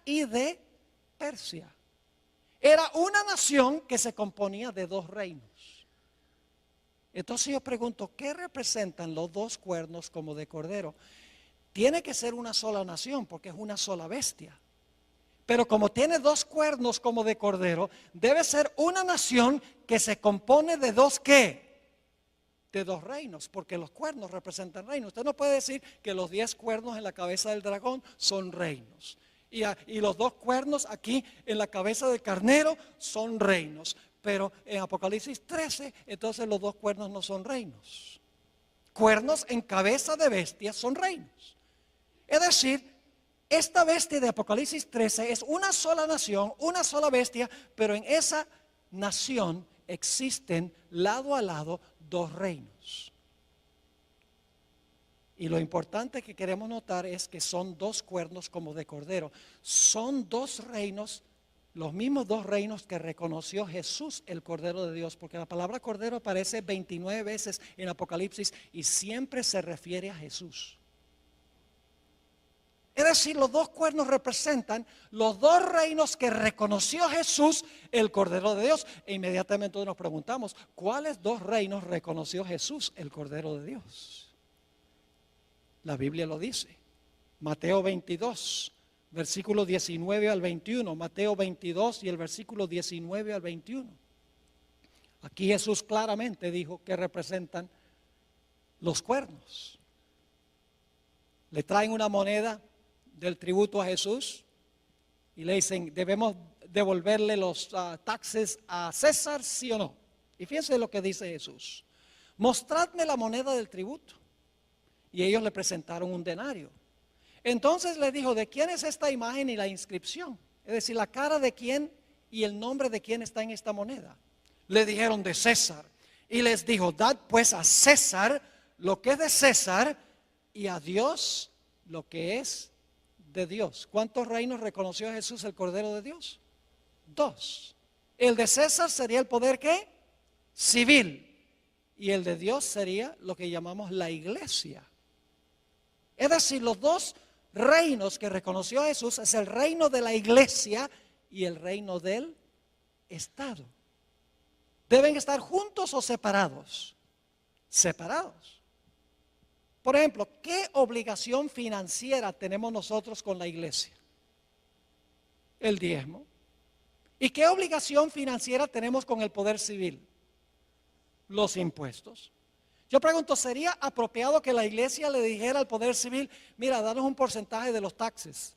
Y de Persia. Era una nación que se componía de dos reinos. Entonces yo pregunto, ¿qué representan los dos cuernos como de cordero? Tiene que ser una sola nación porque es una sola bestia. Pero como tiene dos cuernos como de cordero, debe ser una nación que se compone de dos ¿qué? De dos reinos, porque los cuernos representan reinos. Usted no puede decir que los 10 cuernos en la cabeza del dragón son reinos. Y los dos cuernos aquí en la cabeza del carnero son reinos. Pero en Apocalipsis 13, entonces los dos cuernos no son reinos. cuernos en cabeza de bestia son reinos. Es decir, esta bestia de Apocalipsis 13 es una sola nación, una sola bestia, pero en esa nación existen lado a lado dos reinos. Y lo importante que queremos notar es que son dos cuernos como de cordero. Son dos reinos, los mismos dos reinos que reconoció Jesús, el Cordero de Dios, porque la palabra cordero aparece 29 veces en Apocalipsis y siempre se refiere a Jesús. Es decir, los dos cuernos representan los dos reinos que reconoció Jesús, el Cordero de Dios. E inmediatamente nos preguntamos, ¿cuáles dos reinos reconoció Jesús, el Cordero de Dios? La Biblia lo dice. Mateo 22, versículo 19 al 21. Mateo 22 y el versículo 19 al 21. Aquí Jesús claramente dijo que representan los cuernos. Le traen una moneda del tributo a Jesús y le dicen, ¿debemos devolverle los taxes a César, sí o no? Y fíjense lo que dice Jesús: mostradme la moneda del tributo. Y ellos le presentaron un denario. Entonces le dijo, ¿de quién es esta imagen y la inscripción? Es decir, la cara de quién y el nombre de quién está en esta moneda. Le dijeron, de César. Y les dijo, dad pues a César lo que es de César y a Dios lo que es de Dios. ¿Cuántos reinos reconoció Jesús, el Cordero de Dios? Dos. El de César sería el poder, ¿qué? Civil. Y el de Dios sería lo que llamamos la iglesia. Es decir, los dos reinos que reconoció Jesús es el reino de la iglesia y el reino del Estado. ¿Deben estar juntos o separados? Separados. Por ejemplo, ¿qué obligación financiera tenemos nosotros con la iglesia? El diezmo. ¿Y qué obligación financiera tenemos con el poder civil? Los impuestos. Yo pregunto, ¿sería apropiado que la iglesia le dijera al poder civil, mira, danos un porcentaje de los taxes?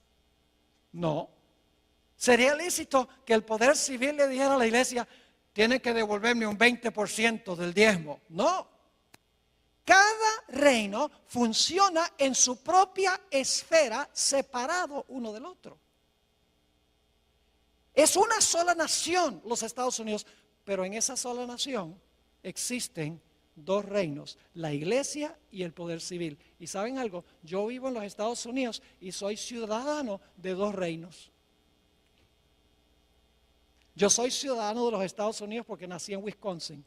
No. ¿Sería lícito que el poder civil le dijera a la iglesia, tiene que devolverme un 20% del diezmo? No. Cada reino funciona en su propia esfera, separado uno del otro. Es una sola nación, los Estados Unidos, pero en esa sola nación existen dos reinos, la iglesia y el poder civil. Y ¿saben algo? Yo vivo en los Estados Unidos y soy ciudadano de dos reinos. Yo soy ciudadano de los Estados Unidos porque nací en Wisconsin.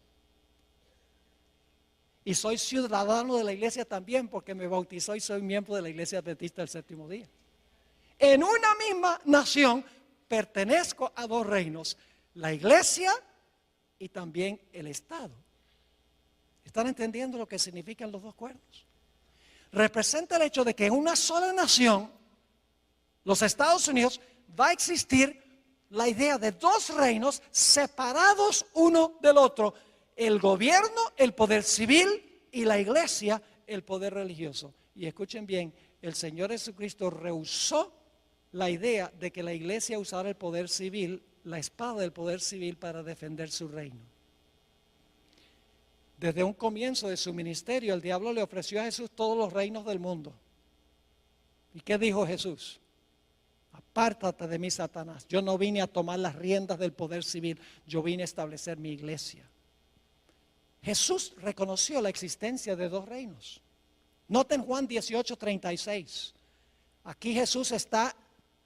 Y soy ciudadano de la iglesia también porque me bautizó y soy miembro de la iglesia adventista del séptimo día. En una misma nación pertenezco a dos reinos, la iglesia y también el Estado. ¿Están entendiendo lo que significan los dos cuernos? Representa el hecho de que en una sola nación, los Estados Unidos, va a existir la idea de dos reinos separados uno del otro. El gobierno, el poder civil, y la iglesia, el poder religioso. Y escuchen bien, el Señor Jesucristo rehusó la idea de que la iglesia usara el poder civil, la espada del poder civil, para defender su reino. Desde un comienzo de su ministerio, el diablo le ofreció a Jesús todos los reinos del mundo. ¿Y qué dijo Jesús? Apártate de mí, Satanás. Yo no vine a tomar las riendas del poder civil, yo vine a establecer mi iglesia. Jesús reconoció la existencia de dos reinos. Noten Juan 18:36. Aquí Jesús está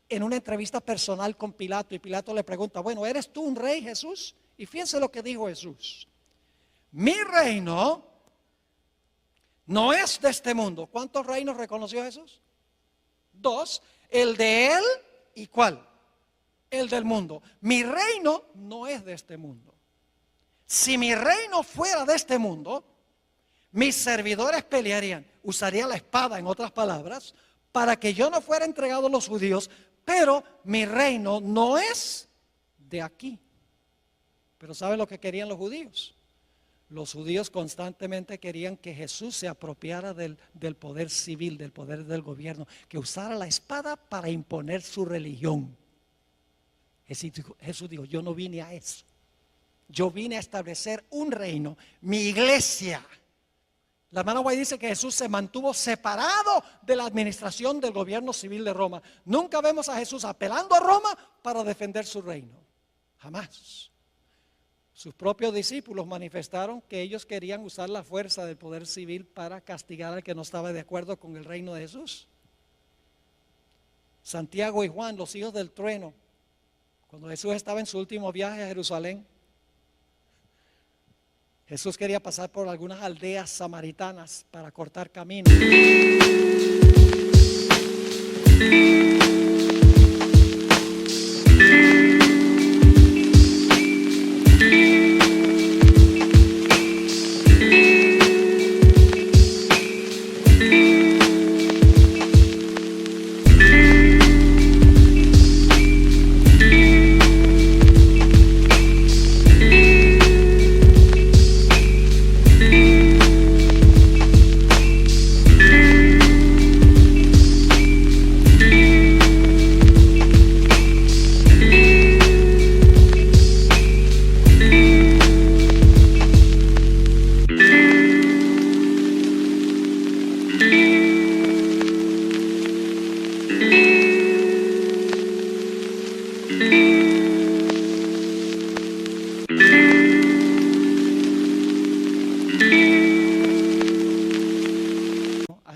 en una entrevista personal con Pilato y Pilato le pregunta, bueno, ¿eres tú un rey, Jesús? Y fíjense lo que dijo Jesús. Mi reino no es de este mundo. ¿Cuántos reinos reconoció Jesús? Dos. El de él y ¿cuál? El del mundo. Mi reino no es de este mundo. Si mi reino fuera de este mundo, mis servidores pelearían, usaría la espada, en otras palabras, para que yo no fuera entregado a los judíos, pero mi reino no es de aquí. Pero ¿sabe lo que querían los judíos? Los judíos constantemente querían que Jesús se apropiara del poder civil, del poder del gobierno, que usara la espada para imponer su religión. Jesús dijo, yo no vine a eso. Yo vine a establecer un reino, mi iglesia, La hermana White dice que Jesús se mantuvo separado de la administración del gobierno civil de Roma. Nunca vemos a Jesús apelando a Roma para defender su reino. Jamás. Sus propios discípulos manifestaron que ellos querían usar la fuerza del poder civil para castigar al que no estaba de acuerdo con el reino de Jesús. Santiago y Juan, los hijos del trueno, cuando Jesús estaba en su último viaje a Jerusalén, Jesús quería pasar por algunas aldeas samaritanas para cortar camino.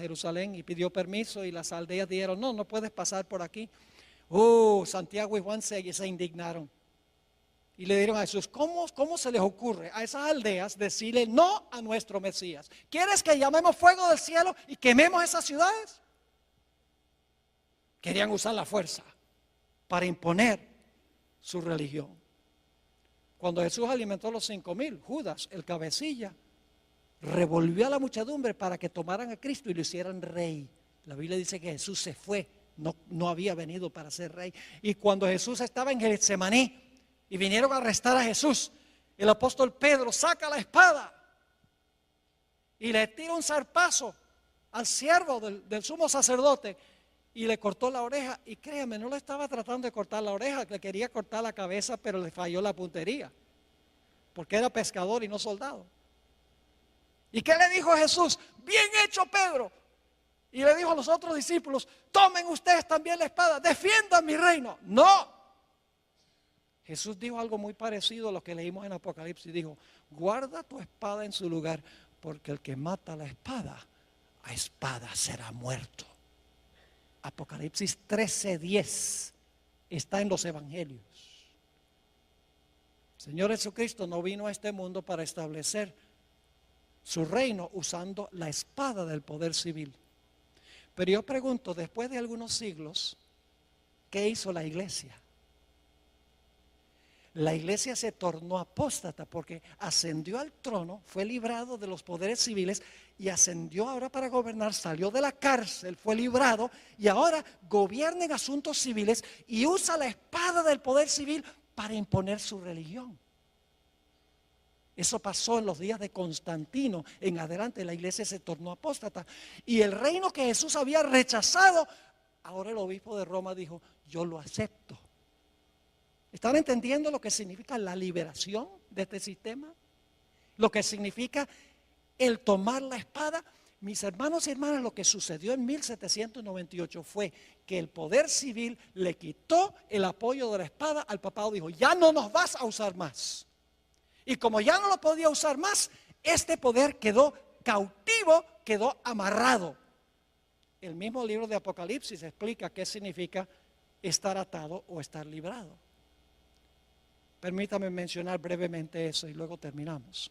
Jerusalén y pidió permiso y las aldeas dijeron, no puedes pasar por aquí. Santiago y Juan se indignaron y le dijeron a Jesús, ¿cómo se les ocurre a esas aldeas decirle no a nuestro Mesías? ¿Quieres que llamemos fuego del cielo y quememos esas ciudades? Querían usar la fuerza para imponer su religión. Cuando Jesús alimentó a los 5,000, Judas, el cabecilla, revolvió a la muchedumbre para que tomaran a Cristo y lo hicieran rey. La Biblia dice que Jesús se fue, no había venido para ser rey. Y cuando Jesús estaba en Getsemaní y vinieron a arrestar a Jesús, el apóstol Pedro saca la espada y le tira un zarpazo al siervo del sumo sacerdote y le cortó la oreja. Y créame, no le estaba tratando de cortar la oreja, le quería cortar la cabeza, pero le falló la puntería, porque era pescador y no soldado. ¿Y qué le dijo Jesús? Bien hecho, Pedro. Y le dijo a los otros discípulos, tomen ustedes también la espada, defiendan mi reino. No. Jesús dijo algo muy parecido a lo que leímos en Apocalipsis. Dijo, guarda tu espada en su lugar, porque el que mata la espada, a espada será muerto. Apocalipsis 13:10 está en los evangelios. El Señor Jesucristo no vino a este mundo para establecer su reino usando la espada del poder civil. Pero yo pregunto, después de algunos siglos, ¿qué hizo la iglesia? La iglesia se tornó apóstata porque ascendió al trono, fue librado de los poderes civiles y ascendió ahora para gobernar, salió de la cárcel, fue librado y ahora gobierna en asuntos civiles y usa la espada del poder civil para imponer su religión. Eso pasó en los días de Constantino. En adelante la iglesia se tornó apóstata. Y el reino que Jesús había rechazado, ahora el obispo de Roma dijo, yo lo acepto. ¿Están entendiendo lo que significa la liberación de este sistema? Lo que significa el tomar la espada. Mis hermanos y hermanas, lo que sucedió en 1798 fue que el poder civil le quitó el apoyo de la espada al papado. Dijo, ya no nos vas a usar más. Y como ya no lo podía usar más, este poder quedó cautivo, quedó amarrado. El mismo libro de Apocalipsis explica qué significa estar atado o estar librado. Permítame mencionar brevemente eso y luego terminamos.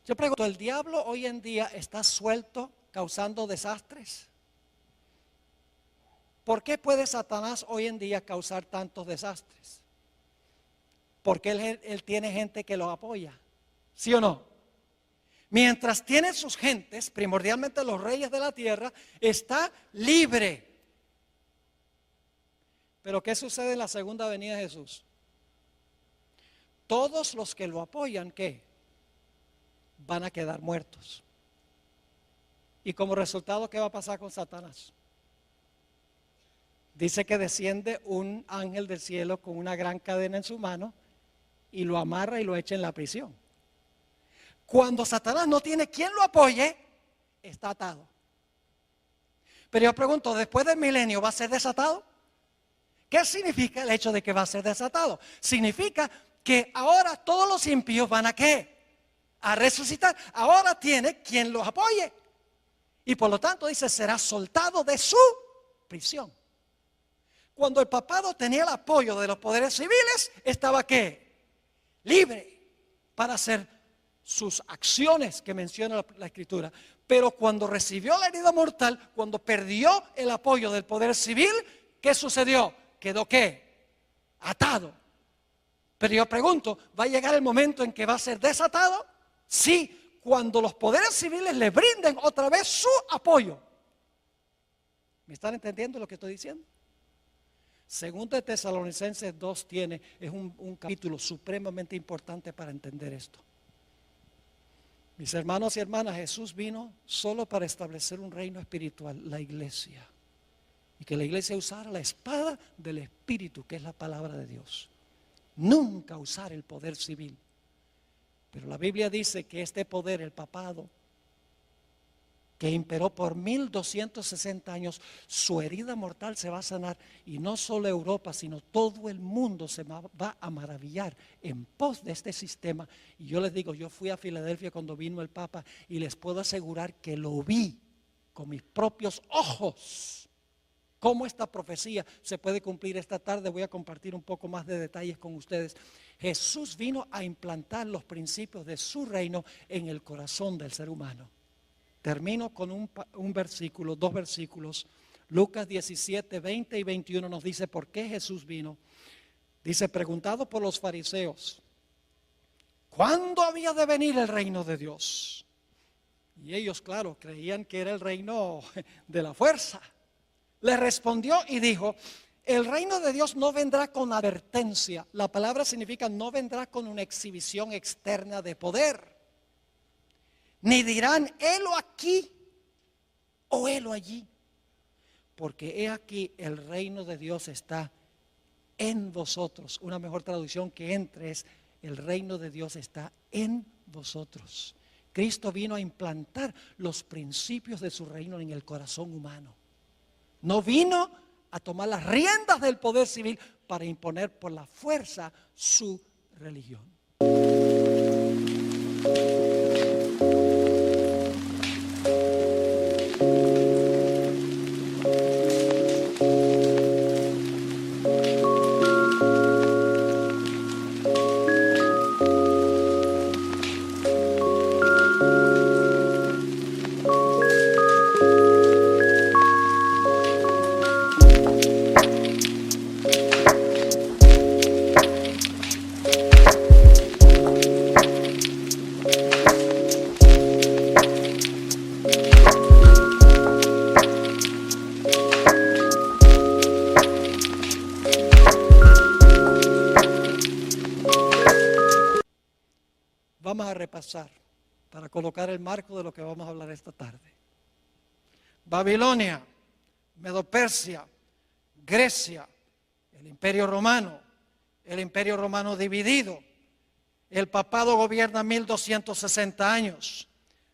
Yo pregunto, ¿el diablo hoy en día está suelto causando desastres? ¿Por qué puede Satanás hoy en día causar tantos desastres? Porque él tiene gente que lo apoya, ¿sí o no? Mientras tiene sus gentes, primordialmente los reyes de la tierra, está libre. Pero ¿qué sucede en la segunda venida de Jesús? Todos los que lo apoyan, ¿qué? Van a quedar muertos. Y como resultado, ¿qué va a pasar con Satanás? Dice que desciende un ángel del cielo con una gran cadena en su mano y lo amarra y lo echa en la prisión. Cuando Satanás no tiene quien lo apoye, está atado. Pero yo pregunto, ¿después del milenio va a ser desatado? ¿Qué significa el hecho de que va a ser desatado? Significa que ahora todos los impíos van a ¿qué? A resucitar. Ahora tiene quien los apoye. Y por lo tanto dice, será soltado de su prisión. Cuando el papado tenía el apoyo de los poderes civiles, estaba ¿qué? Libre para hacer sus acciones que menciona la Escritura. Pero cuando recibió la herida mortal, cuando perdió el apoyo del poder civil, ¿qué sucedió? Quedó ¿qué? Atado. Pero yo pregunto, ¿va a llegar el momento en que va a ser desatado? Sí, cuando los poderes civiles le brinden otra vez su apoyo. ¿Me están entendiendo lo que estoy diciendo? Segundo de Tesalonicenses 2 es un capítulo supremamente importante para entender esto. Mis hermanos y hermanas, Jesús vino solo para establecer un reino espiritual, la iglesia. Y que la iglesia usara la espada del Espíritu, que es la palabra de Dios. Nunca usar el poder civil. Pero la Biblia dice que este poder, el papado, que imperó por 1260 años, su herida mortal se va a sanar. Y no solo Europa, sino todo el mundo se va a maravillar en pos de este sistema. Y yo les digo, yo fui a Filadelfia cuando vino el Papa y les puedo asegurar que lo vi con mis propios ojos. Cómo esta profecía se puede cumplir. Esta tarde voy a compartir un poco más de detalles con ustedes. Jesús vino a implantar los principios de su reino en el corazón del ser humano. Termino con un versículo, dos versículos. Lucas 17, 20 y 21 nos dice por qué Jesús vino. Dice, preguntado por los fariseos, ¿cuándo había de venir el reino de Dios? Y ellos, claro, creían que era el reino de la fuerza. Le respondió y dijo, el reino de Dios no vendrá con advertencia. La palabra significa no vendrá con una exhibición externa de poder. Ni dirán, helo aquí o helo allí. Porque he aquí el reino de Dios está en vosotros. Una mejor traducción que entre es, el reino de Dios está en vosotros. Cristo vino a implantar los principios de su reino en el corazón humano. No vino a tomar las riendas del poder civil para imponer por la fuerza su religión. Vamos a repasar para colocar el marco de lo que vamos a hablar esta tarde. Babilonia, Medo-Persia, Grecia, el Imperio Romano dividido. El papado gobierna 1260 años.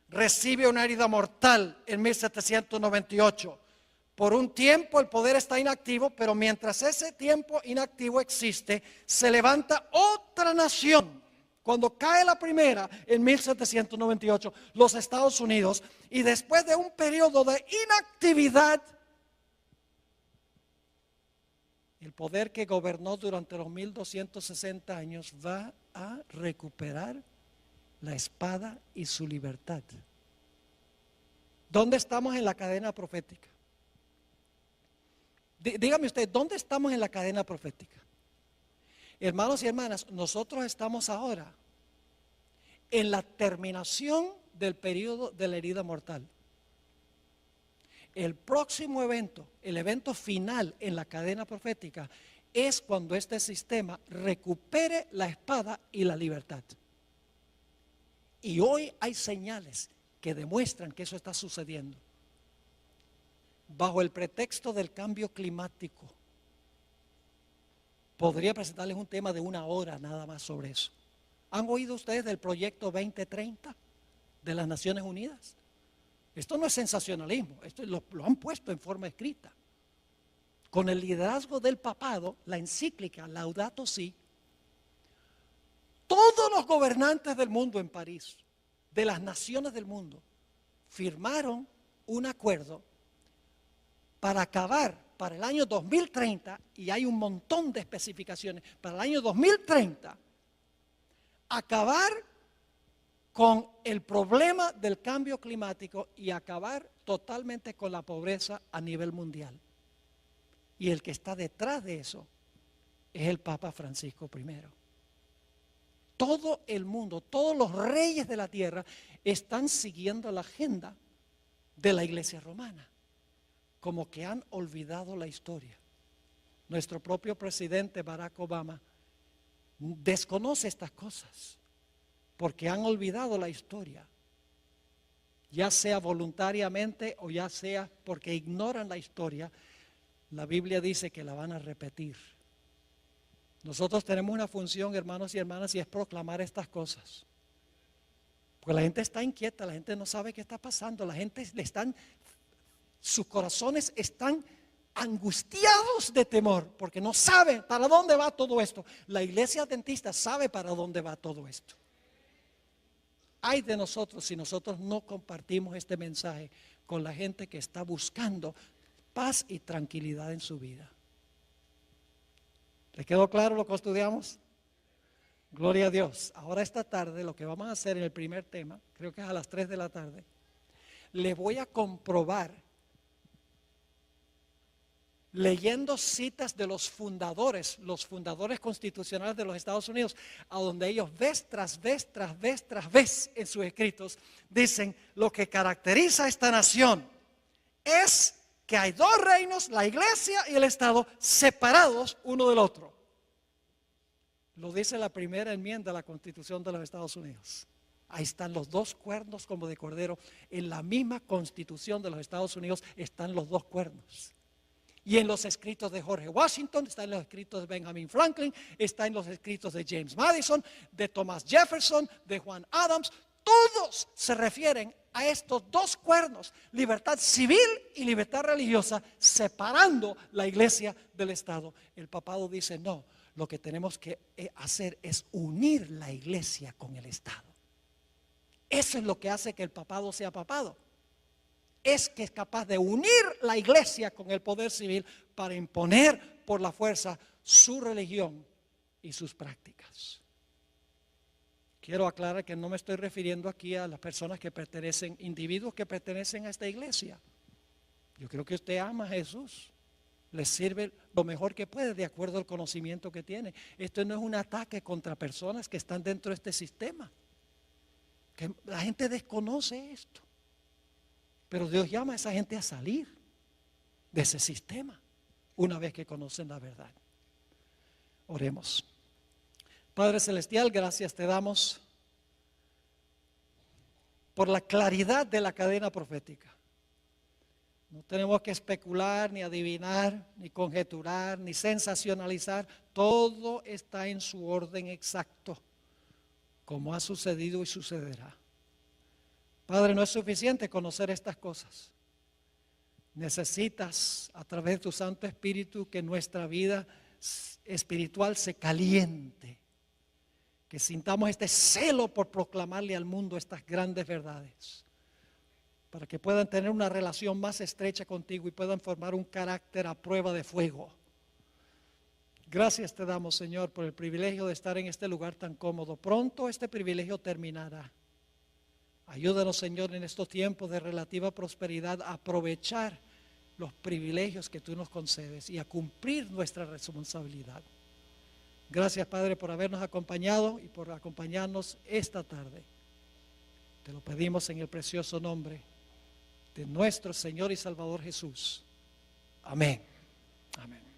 Recibe una herida mortal en 1798. Por un tiempo el poder está inactivo, pero mientras ese tiempo inactivo existe, se levanta otra nación. Cuando cae la primera en 1798, los Estados Unidos, y después de un periodo de inactividad, el poder que gobernó durante los 1260 años va a recuperar la espada y su libertad. ¿Dónde estamos en la cadena profética? Dígame usted, ¿dónde estamos en la cadena profética? Hermanos y hermanas, nosotros estamos ahora en la terminación del periodo de la herida mortal. El próximo evento, el evento final en la cadena profética, es cuando este sistema recupere la espada y la libertad. Y hoy hay señales que demuestran que eso está sucediendo. Bajo el pretexto del cambio climático, podría presentarles un tema de 1 hora nada más sobre eso. ¿Han oído ustedes del proyecto 2030? de las Naciones Unidas. Esto no es sensacionalismo, esto lo han puesto en forma escrita. Con el liderazgo del papado, la encíclica Laudato Si, todos los gobernantes del mundo en París, de las naciones del mundo, firmaron un acuerdo para acabar para el año 2030, y hay un montón de especificaciones, para el año 2030, acabar con el problema del cambio climático y acabar totalmente con la pobreza a nivel mundial. Y el que está detrás de eso es el Papa Francisco I. Todo el mundo, todos los reyes de la tierra están siguiendo la agenda de la Iglesia romana, como que han olvidado la historia. Nuestro propio presidente Barack Obama desconoce estas cosas porque han olvidado la historia, ya sea voluntariamente o ya sea porque ignoran la historia. La Biblia dice que la van a repetir. Nosotros tenemos una función, hermanos y hermanas, y es proclamar estas cosas. Porque la gente está inquieta, la gente no sabe qué está pasando, la gente sus corazones están angustiados de temor, porque no saben para dónde va todo esto. La iglesia adventista sabe para dónde va todo esto. Ay de nosotros si nosotros no compartimos este mensaje con la gente que está buscando paz y tranquilidad en su vida. ¿Le quedó claro lo que estudiamos? Gloria a Dios. Ahora esta tarde lo que vamos a hacer en el primer tema, creo que es a las 3 de la tarde, les voy a comprobar, leyendo citas de los fundadores constitucionales de los Estados Unidos, a donde ellos vez tras vez en sus escritos dicen: lo que caracteriza a esta nación es que hay dos reinos, la iglesia y el Estado, separados uno del otro. Lo dice la primera enmienda de la Constitución de los Estados Unidos. Ahí están los dos cuernos como de cordero. En la misma Constitución de los Estados Unidos están los dos cuernos. Y en los escritos de George Washington, está en los escritos de Benjamin Franklin, está en los escritos de James Madison, de Thomas Jefferson, de Juan Adams. Todos se refieren a estos dos cuernos: libertad civil y libertad religiosa, separando la iglesia del Estado. El papado dice: no, lo que tenemos que hacer es unir la iglesia con el Estado. Eso es lo que hace que el papado sea papado. Es que es capaz de unir la iglesia con el poder civil para imponer por la fuerza su religión y sus prácticas. Quiero aclarar que no me estoy refiriendo aquí a las personas que pertenecen, individuos que pertenecen a esta iglesia. Yo creo que usted ama a Jesús, le sirve lo mejor que puede de acuerdo al conocimiento que tiene. Esto no es un ataque contra personas que están dentro de este sistema, que la gente desconoce esto. Pero Dios llama a esa gente a salir de ese sistema una vez que conocen la verdad. Oremos. Padre Celestial, gracias te damos por la claridad de la cadena profética. No tenemos que especular, ni adivinar, ni conjeturar, ni sensacionalizar. Todo está en su orden exacto, como ha sucedido y sucederá. Padre, no es suficiente conocer estas cosas. Necesitas, a través de tu Santo Espíritu, que nuestra vida espiritual se caliente, que sintamos este celo por proclamarle al mundo estas grandes verdades, para que puedan tener una relación más estrecha contigo y puedan formar un carácter a prueba de fuego. Gracias te damos, Señor, por el privilegio de estar en este lugar tan cómodo. Pronto este privilegio terminará. Ayúdanos, Señor, en estos tiempos de relativa prosperidad a aprovechar los privilegios que tú nos concedes y a cumplir nuestra responsabilidad. Gracias, Padre, por habernos acompañado y por acompañarnos esta tarde. Te lo pedimos en el precioso nombre de nuestro Señor y Salvador Jesús. Amén. Amén.